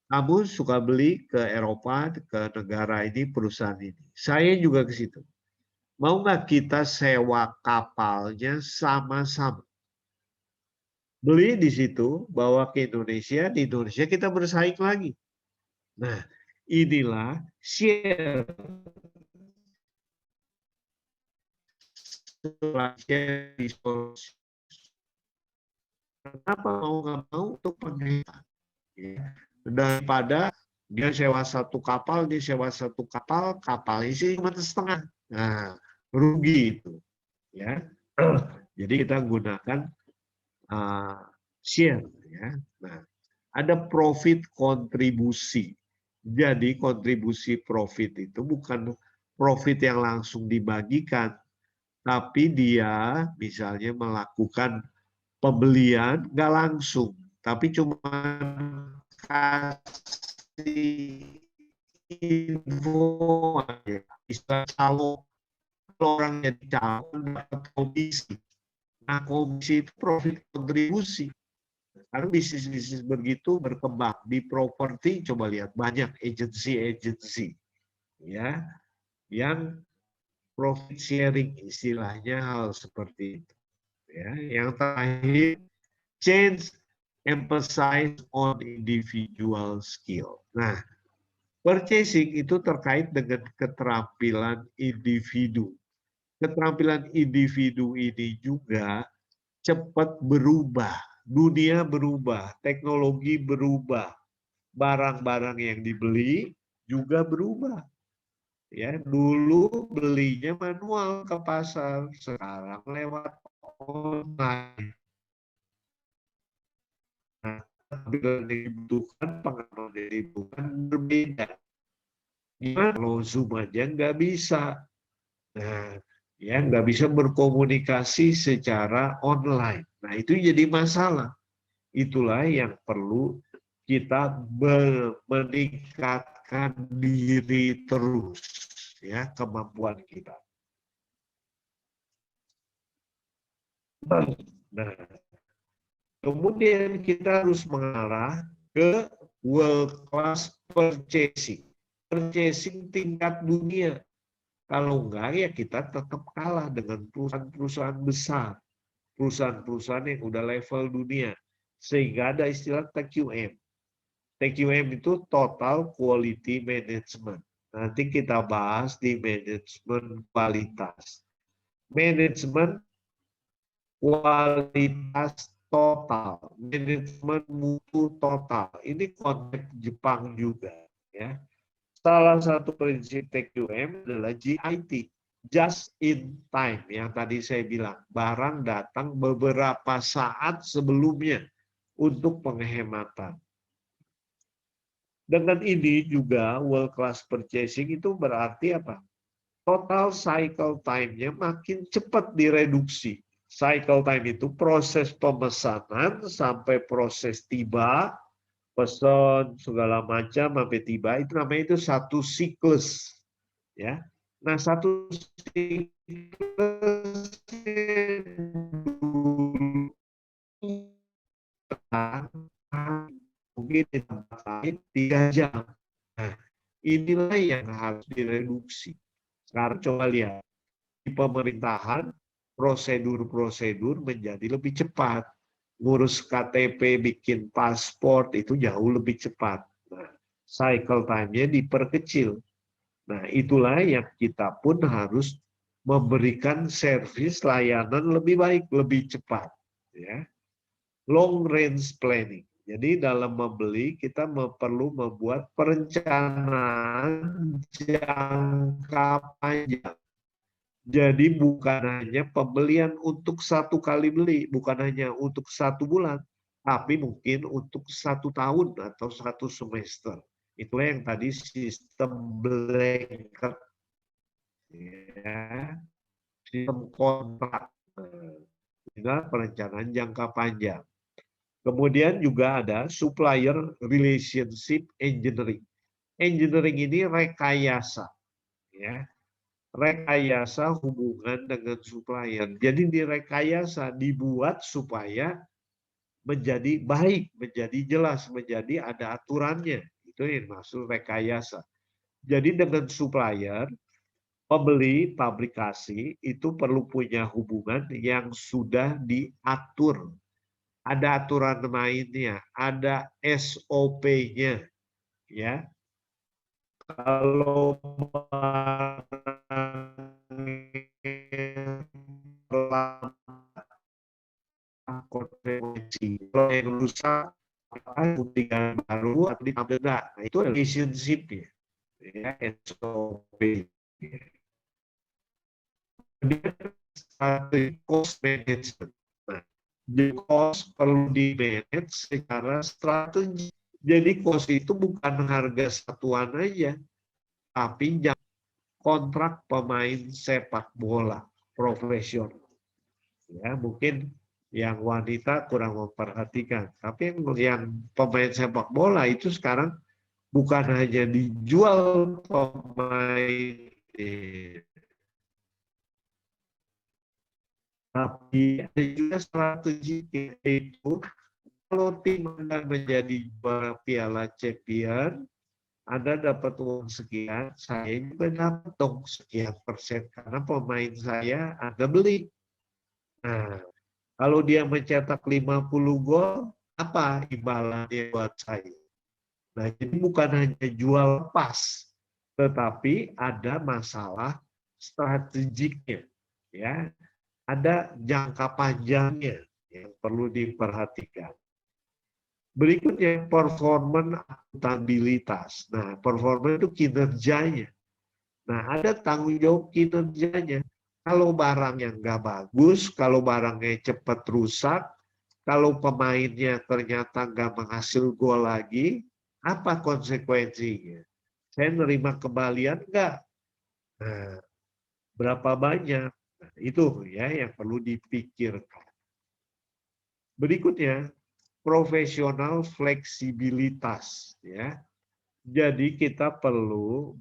Kamu suka beli ke Eropa, ke negara ini, perusahaan ini. Saya juga ke situ. Mau nggak kita sewa kapalnya sama-sama? Beli di situ, bawa ke Indonesia, di Indonesia kita bersaing lagi. Nah, inilah share resource. Kenapa mau nggak mau untuk penghemat? Ya. Daripada dia sewa satu kapal, dia sewa satu kapal, kapal isi cuma setengah. Nah, rugi itu. Ya. Jadi kita gunakan share ya. Nah, ada profit kontribusi. Jadi kontribusi profit itu bukan profit yang langsung dibagikan, tapi dia misalnya melakukan pembelian nggak langsung, tapi cuma kasih info aja. Istilah calo, kalau orang jadi calo dapat komisi. Nah, komisi itu profit kontribusi. Karena bisnis-bisnis begitu berkembang di properti, coba lihat banyak agensi-agensi ya yang profit sharing istilahnya hal seperti itu ya. Yang terakhir, change emphasize on individual skill. Nah, purchasing itu terkait dengan keterampilan individu. Keterampilan individu ini juga cepat berubah. Dunia berubah, teknologi berubah, barang-barang yang dibeli juga berubah. Ya, dulu belinya manual ke pasar, sekarang lewat online. Nah, keterampilan yang dibutuhkan, pengalaman yang dibutuhkan berbeda. Gimana kalau Zoom aja nggak bisa? Nah, ya nggak bisa berkomunikasi secara online. Nah, itu jadi masalah. Itulah yang perlu kita meningkatkan diri terus, ya kemampuan kita. Nah, kemudian kita harus mengarah ke world class purchasing. Purchasing tingkat dunia. Kalau enggak ya kita tetap kalah dengan perusahaan-perusahaan besar. Perusahaan-perusahaan yang udah level dunia. Sehingga ada istilah TQM. TQM itu Total Quality Management. Nanti kita bahas di manajemen kualitas. Manajemen kualitas total, manajemen mutu total. Ini konsep Jepang juga, ya. Salah satu prinsip TQM adalah JIT, just in time, yang tadi saya bilang, barang datang beberapa saat sebelumnya untuk penghematan. Dengan ini juga world class purchasing itu berarti apa? Total cycle time-nya makin cepat direduksi. Cycle time itu proses pemesanan sampai proses tiba, pesan segala macam sampai tiba, itu namanya itu satu siklus, ya. Nah, satu siklus mungkin di tempat lain 3 jam. Nah, inilah yang harus direduksi. Sekarang coba lihat di pemerintahan prosedur-prosedur menjadi lebih cepat. Ngurus KTP, bikin paspor itu jauh lebih cepat. Nah, cycle time-nya diperkecil. Nah, itulah yang kita pun harus memberikan servis layanan lebih baik, lebih cepat. Ya. Long range planning. Jadi dalam membeli kita perlu membuat perencanaan jangka panjang. Jadi bukan hanya pembelian untuk satu kali beli, bukan hanya untuk 1 bulan, tapi mungkin untuk 1 tahun atau 1 semester. Itulah yang tadi sistem blanket, ya, sistem kontrak, dengan perencanaan jangka panjang. Kemudian juga ada supplier relationship engineering. Engineering ini rekayasa, ya. Rekayasa hubungan dengan supplier. Jadi direkayasa, dibuat supaya menjadi baik, menjadi jelas, menjadi ada aturannya. Itu yang maksud rekayasa. Jadi dengan supplier, pembeli, pabrikasi itu perlu punya hubungan yang sudah diatur. Ada aturan mainnya, ada SOP-nya, ya. Kalau konsekuensi, kalau yang rusak buktikan baru atau diambil enggak, nah, itu relationship ya, SOP. Kemudian cost management. Nah, Jadi cost perlu di-manage secara strategi. Jadi cost itu bukan harga satuan aja, tapi kontrak pemain sepak bola profesional. Ya, mungkin yang wanita kurang memperhatikan, tapi yang pemain sepak bola itu sekarang bukan hanya dijual pemain, tapi ada juga strategi itu kalau tim Anda menjadi juara Piala Champion, Anda dapat uang sekian, saya juga dapat dong sekian persen karena pemain saya Anda beli. Nah, kalau dia mencetak 50 gol, apa imbalannya buat saya? Nah, jadi bukan hanya jual pas, tetapi ada masalah strategiknya, ya. Ada jangka panjangnya yang perlu diperhatikan. Berikutnya, performa akuntabilitas. Nah, performa itu kinerjanya. Nah, ada tanggung jawab kinerjanya. Kalau barangnya nggak bagus, kalau barangnya cepat rusak, kalau pemainnya ternyata nggak menghasil gol lagi, apa konsekuensinya? Saya nerima kembalian nggak? Nah, berapa banyak? Nah, itu ya yang perlu dipikirkan. Berikutnya, profesional fleksibilitas. Ya, jadi kita perlu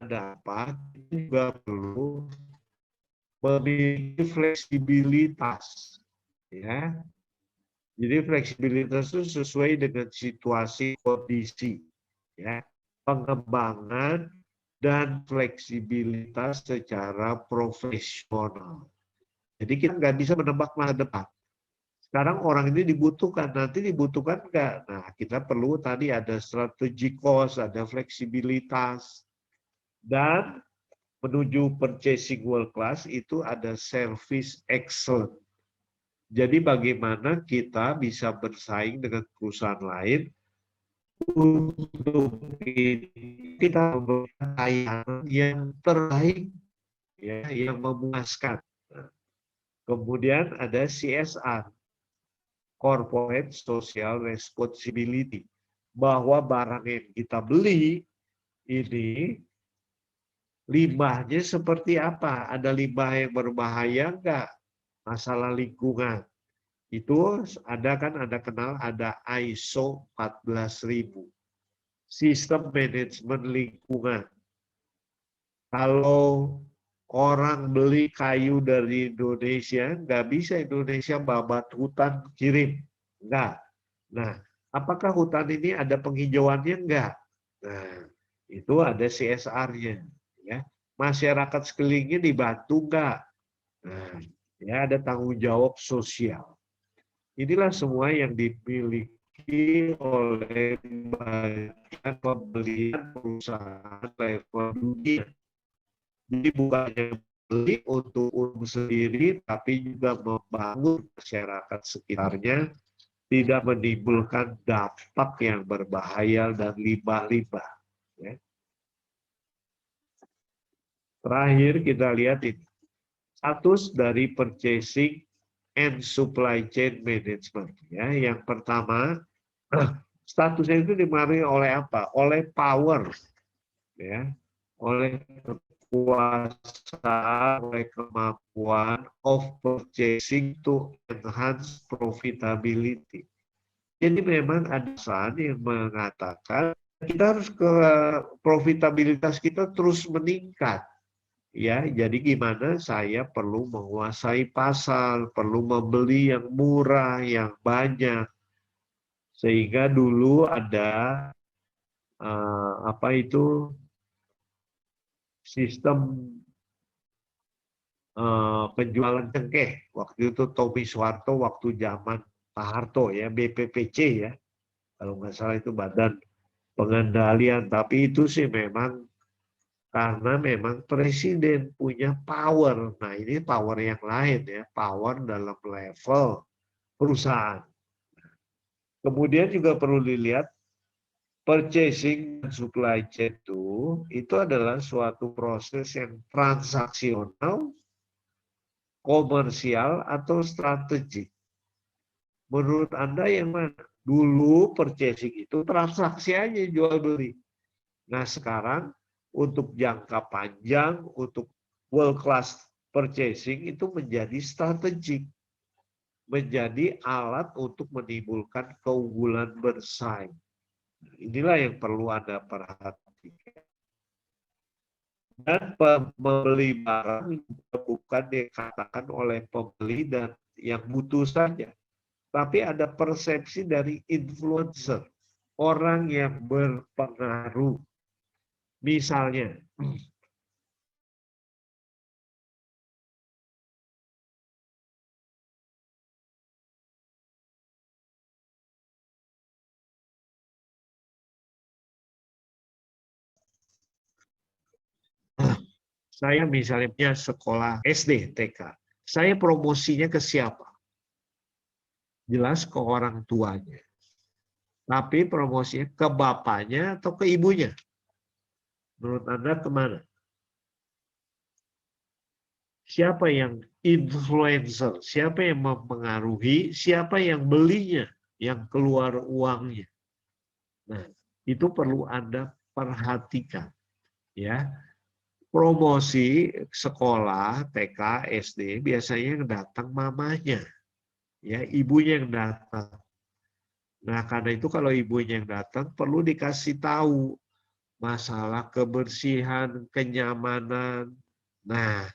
dapat juga perlu memiliki fleksibilitas. Ya, jadi fleksibilitas itu sesuai dengan situasi kondisi. Ya, pengembangan dan fleksibilitas secara profesional. Jadi kita nggak bisa menebak masa depan. Sekarang orang ini dibutuhkan, nanti dibutuhkan nggak? Nah, kita perlu tadi ada strategi cost, ada fleksibilitas. Dan menuju purchasing world class itu ada service excellent. Jadi bagaimana kita bisa bersaing dengan perusahaan lain untuk kita memberikan layanan yang terbaik, ya, yang memuaskan. Kemudian ada CSR, Corporate Social Responsibility, bahwa barang yang kita beli ini limbahnya seperti apa? Ada limbah yang berbahaya enggak? Masalah lingkungan. Itu ada kan, ada ISO 14000. Sistem manajemen lingkungan. Kalau orang beli kayu dari Indonesia, nggak bisa Indonesia babat hutan kirim. Enggak. Nah, apakah hutan ini ada penghijauannya? Enggak. Nah, itu ada CSR-nya. Ya. Masyarakat sekelilingnya dibantu enggak? Nah, ya ada tanggung jawab sosial. Inilah semua yang dimiliki oleh bagian pembelian perusahaan level dunia. Jadi bukannya beli untuk sendiri, tapi juga membangun masyarakat sekitarnya, tidak menimbulkan dampak yang berbahaya dan limbah-limbah. Ya. Terakhir kita lihat ini, status dari purchasing and supply chain management. Ya, yang pertama, statusnya itu dipengaruhi oleh apa? Oleh power, ya, oleh kekuasaan, oleh kemampuan of purchasing to enhance profitability. Jadi memang ada pesan yang mengatakan kita harus ke profitabilitas kita terus meningkat. Ya, jadi gimana saya perlu menguasai pasar, perlu membeli yang murah, yang banyak. Sehingga dulu ada apa itu sistem penjualan cengkeh. Waktu itu Tommy Soeharto, waktu zaman Pak Harto ya, BPPC ya. Kalau nggak salah itu Badan Pengendalian. Tapi itu sih memang karena memang presiden punya power. Nah, ini power yang lain ya, power dalam level perusahaan. Kemudian juga perlu dilihat purchasing dan supply chain itu adalah suatu proses yang transaksional, komersial, atau strategik. Menurut Anda yang mana? Dulu purchasing itu transaksi aja jual beli. Nah sekarang untuk jangka panjang, untuk world class purchasing itu menjadi strategik. Menjadi alat untuk menimbulkan keunggulan bersaing. Inilah yang perlu Anda perhatikan. Dan membeli barang bukan dikatakan oleh pembeli dan yang butuh saja. Tapi ada persepsi dari influencer. Orang yang berpengaruh. Misalnya, saya misalnya sekolah SD, TK. Saya promosinya ke siapa? Jelas ke orang tuanya. Tapi promosinya ke bapaknya atau ke ibunya? Menurut Anda kemana? Siapa yang influencer? Siapa yang mempengaruhi? Siapa yang belinya? Yang keluar uangnya? Nah, itu perlu Anda perhatikan. Ya. Promosi sekolah TK, SD biasanya yang datang mamanya, ya ibunya yang datang. Nah karena itu kalau ibunya yang datang perlu dikasih tahu masalah kebersihan, kenyamanan. Nah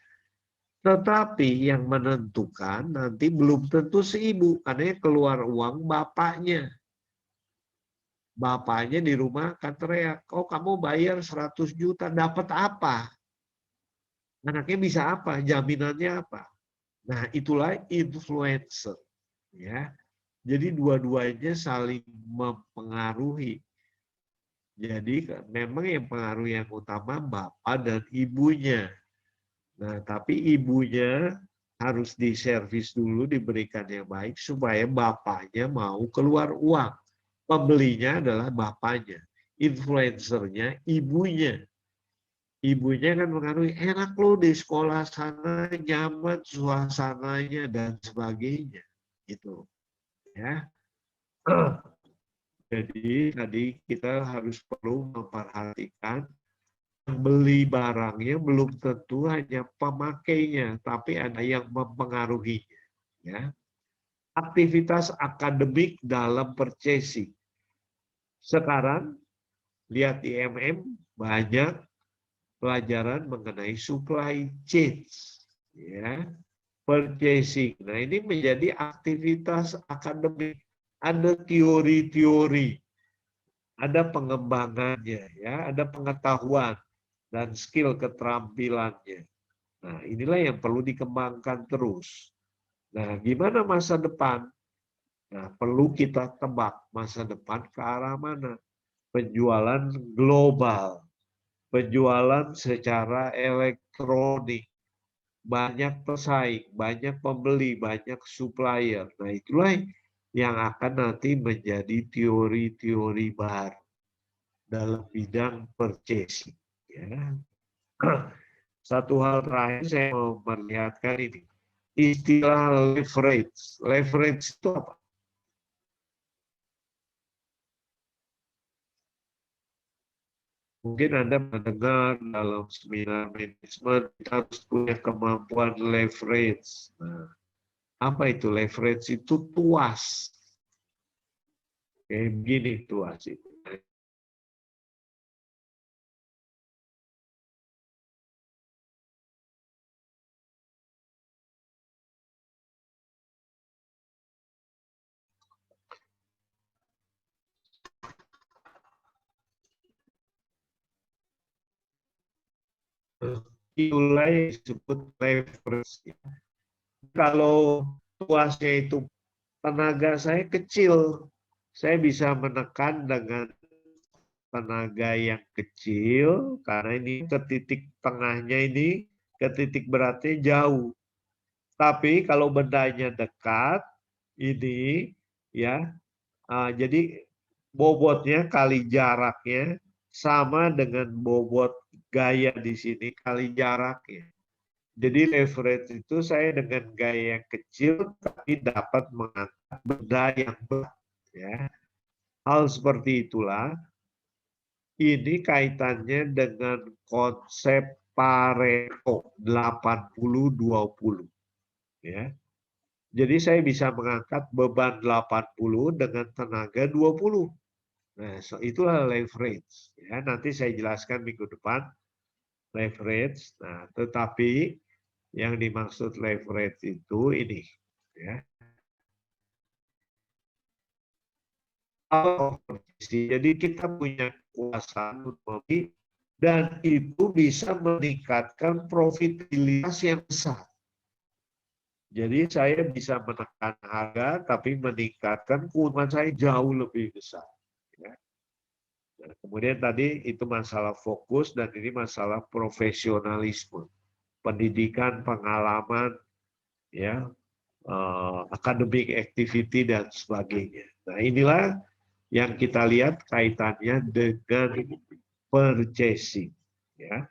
tetapi yang menentukan nanti belum tentu si ibu karena yang keluar uang bapaknya. Bapaknya di rumah akan teriak, oh kamu bayar 100 juta dapat apa? Anaknya bisa apa? Jaminannya apa? Nah, itulah influencer. Ya. Jadi dua-duanya saling mempengaruhi. Jadi memang yang pengaruh yang utama bapak dan ibunya. Nah, tapi ibunya harus diservis dulu, diberikan yang baik supaya bapaknya mau keluar uang. Pembelinya adalah bapaknya. Influencernya ibunya. Ibunya kan mengaruhi, enak loh di sekolah sana, nyaman suasananya dan sebagainya. Gitu. Ya. Jadi tadi kita harus perlu memperhatikan beli barangnya belum tentu hanya pemakainya, tapi ada yang mempengaruhinya. Ya. Aktivitas akademik dalam purchasing. Sekarang lihat di banyak pelajaran mengenai supply chain, ya, purchasing. Nah ini menjadi aktivitas akademik. Ada teori-teori, ada pengembangannya, ya, ada pengetahuan dan skill keterampilannya. Nah inilah yang perlu dikembangkan terus. Nah gimana masa depan? Nah perlu kita tebak masa depan ke arah mana? Penjualan global. Penjualan secara elektronik, banyak pesaing, banyak pembeli, banyak supplier. Nah itulah yang akan nanti menjadi teori-teori baru dalam bidang purchasing. Ya. Satu hal terakhir saya mau memperlihatkan ini. Istilah leverage. Leverage itu apa? Mungkin Anda mendengar dalam seminar manajemen kita harus punya kemampuan leverage. Nah, apa itu leverage? Itu tuas. Kayak begini tuas itu. Itulah yang disebut leverage. Kalau tuasnya itu tenaga saya kecil, saya bisa menekan dengan tenaga yang kecil karena ini ke titik tengahnya ini ke titik beratnya jauh. Tapi kalau bendanya dekat ini ya jadi bobotnya kali jaraknya sama dengan bobot gaya di sini kali jaraknya. Jadi leverage itu saya dengan gaya yang kecil tapi dapat mengangkat benda yang berat. Ya. Hal seperti itulah ini kaitannya dengan konsep Pareto 80-20. Ya. Jadi saya bisa mengangkat beban 80 dengan tenaga 20. Nah, itulah leverage. Ya, nanti saya jelaskan minggu depan leverage. Nah, tetapi yang dimaksud leverage itu ini, ya. Jadi kita punya kekuasaan untuk dan itu bisa meningkatkan profitabilitas yang besar. Jadi saya bisa menekan harga tapi meningkatkan keuntungan saya jauh lebih besar. Ya. Nah, kemudian tadi itu masalah fokus dan ini masalah profesionalisme, pendidikan, pengalaman, ya, academic activity dan sebagainya. Nah inilah yang kita lihat kaitannya dengan purchasing. Ya.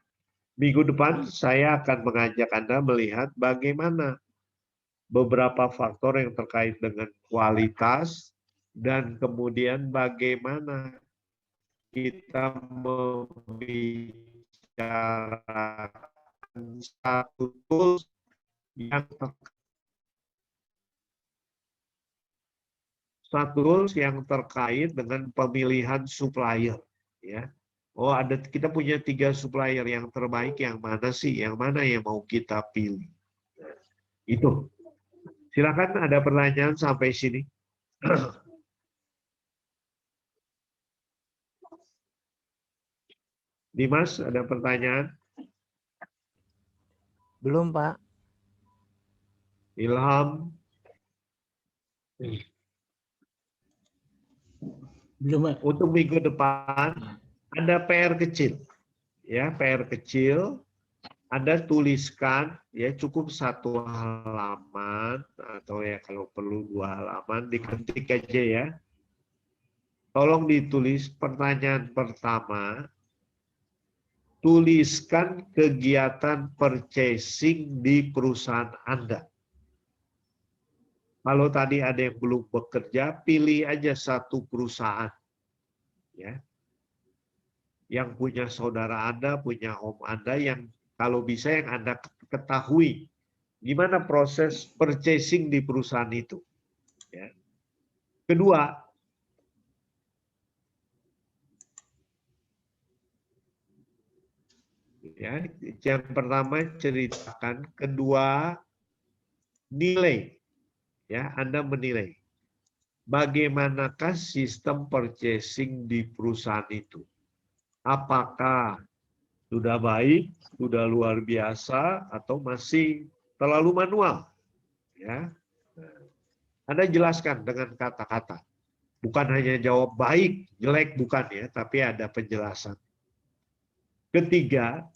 Minggu depan saya akan mengajak Anda melihat bagaimana beberapa faktor yang terkait dengan kualitas dan kemudian bagaimana kita membicarakan satu tools yang terkait dengan pemilihan supplier, ya. Oh, kita punya 3 supplier yang terbaik, yang mana sih? Yang mana yang mau kita pilih? Nah, itu. Silakan ada pertanyaan sampai sini. Dimas, ada pertanyaan? Belum, Pak. Ilham? Belum, Pak. Untuk minggu depan ada PR kecil. Ya, PR kecil. Anda tuliskan, ya cukup 1 halaman atau ya kalau perlu 2 halaman, diketik aja ya. Tolong ditulis pertanyaan pertama. Tuliskan kegiatan purchasing di perusahaan Anda. Kalau tadi ada yang belum bekerja, pilih aja 1 perusahaan. Ya. Yang punya saudara Anda, punya om Anda, yang kalau bisa yang Anda ketahui. Gimana proses purchasing di perusahaan itu. Ya. Kedua, ya, yang pertama ceritakan, kedua nilai. Ya, Anda menilai bagaimanakah sistem purchasing di perusahaan itu. Apakah sudah baik, sudah luar biasa, atau masih terlalu manual? Ya. Anda jelaskan dengan kata-kata. Bukan hanya jawab baik, jelek, bukan ya, tapi ada penjelasan. Ketiga,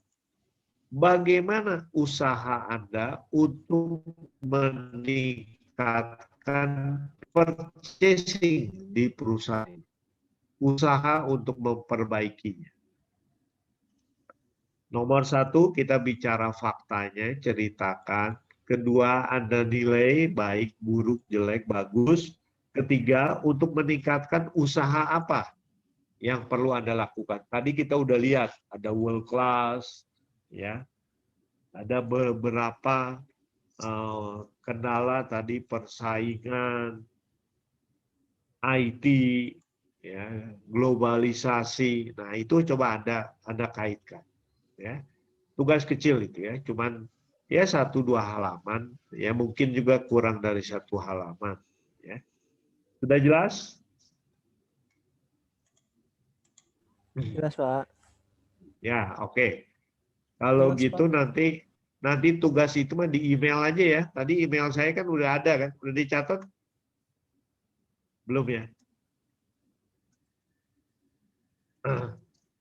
bagaimana usaha Anda untuk meningkatkan purchasing di perusahaan, usaha untuk memperbaikinya. Nomor 1, kita bicara faktanya, ceritakan. Kedua, Anda nilai baik, buruk, jelek, bagus. Ketiga, untuk meningkatkan usaha apa yang perlu Anda lakukan. Tadi kita udah lihat, ada world class, ya, ada beberapa kendala tadi, persaingan, IT, ya, globalisasi. Nah itu coba Anda kaitkan. Ya, tugas kecil itu ya, cuman ya 1-2 halaman, ya mungkin juga kurang dari 1 halaman. Ya. Sudah jelas? Jelas, Pak. Ya, oke. Kalau Jelas, gitu Pak. nanti tugas itu mah di email aja ya. Tadi email saya kan udah ada kan, udah dicatat? Belum ya?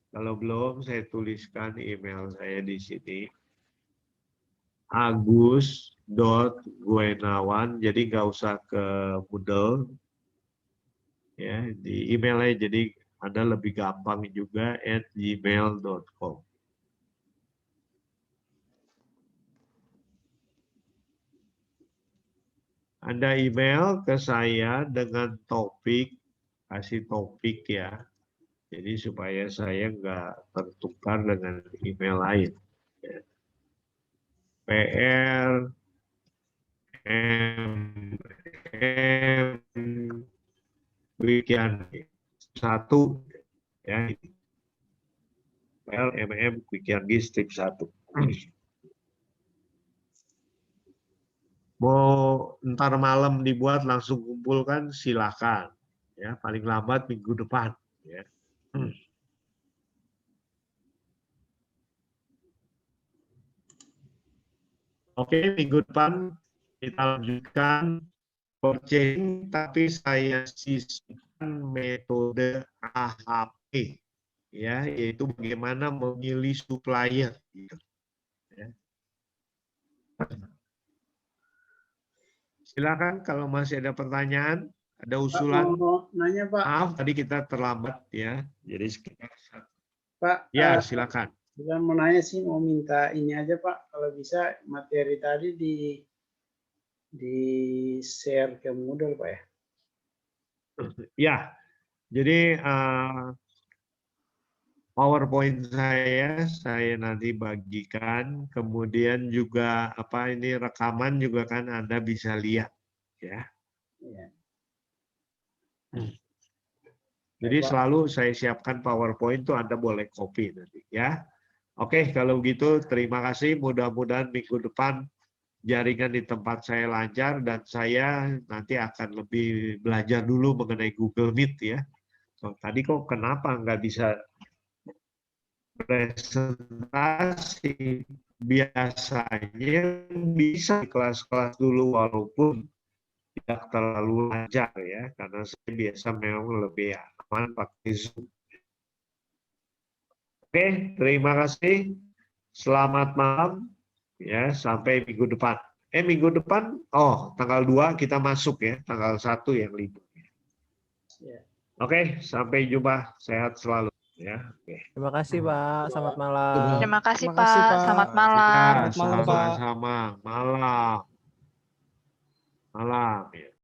Kalau belum, saya tuliskan email saya di sini. Agus.guenawan, jadi nggak usah ke Moodle. ya di email aja, jadi Anda lebih gampang juga @gmail.com. Anda email ke saya dengan topik, kasih topik ya. Jadi supaya saya nggak tertukar dengan email lain. Ya. PR Weekend 1 ya. PLMM Weekend Strip 1. Mau ntar malam dibuat langsung kumpulkan silakan. Ya, paling lambat minggu depan ya. Oke, minggu depan kita lanjutkan purchasing, tapi saya sisihkan metode AHP, ya, yaitu bagaimana memilih supplier. Ya. Silakan kalau masih ada pertanyaan, ada Pak, usulan. mau nanya Pak. Maaf, tadi kita terlambat ya, jadi sekitar. Pak, Ya, silakan. Saya mau nanya sih, mau minta ini aja Pak, kalau bisa materi tadi di share ke Moodle Pak ya. Ya, jadi PowerPoint saya nanti bagikan, kemudian juga apa ini rekaman juga kan Anda bisa lihat ya. Iya. Jadi Pak. selalu saya siapkan PowerPoint tuh Anda boleh copy nanti ya. Oke, kalau begitu terima kasih. Mudah-mudahan minggu depan jaringan di tempat saya lancar dan saya nanti akan lebih belajar dulu mengenai Google Meet ya. So, tadi kok kenapa nggak bisa presentasi? Biasanya bisa di kelas-kelas dulu walaupun tidak terlalu lancar ya, karena saya biasa memang lebih aman pakai Zoom. Oke, terima kasih. Selamat malam ya, sampai minggu depan. Minggu depan, tanggal 2 kita masuk ya, tanggal 1 yang libur. Ya. Oke, sampai jumpa. Sehat selalu ya. Oke. Terima kasih Pak. Selamat malam. Terima kasih, Terima kasih, Pak. Pak. Selamat Ya, malam. Selamat malam, Pak. sama-sama. Malam. Malam ya.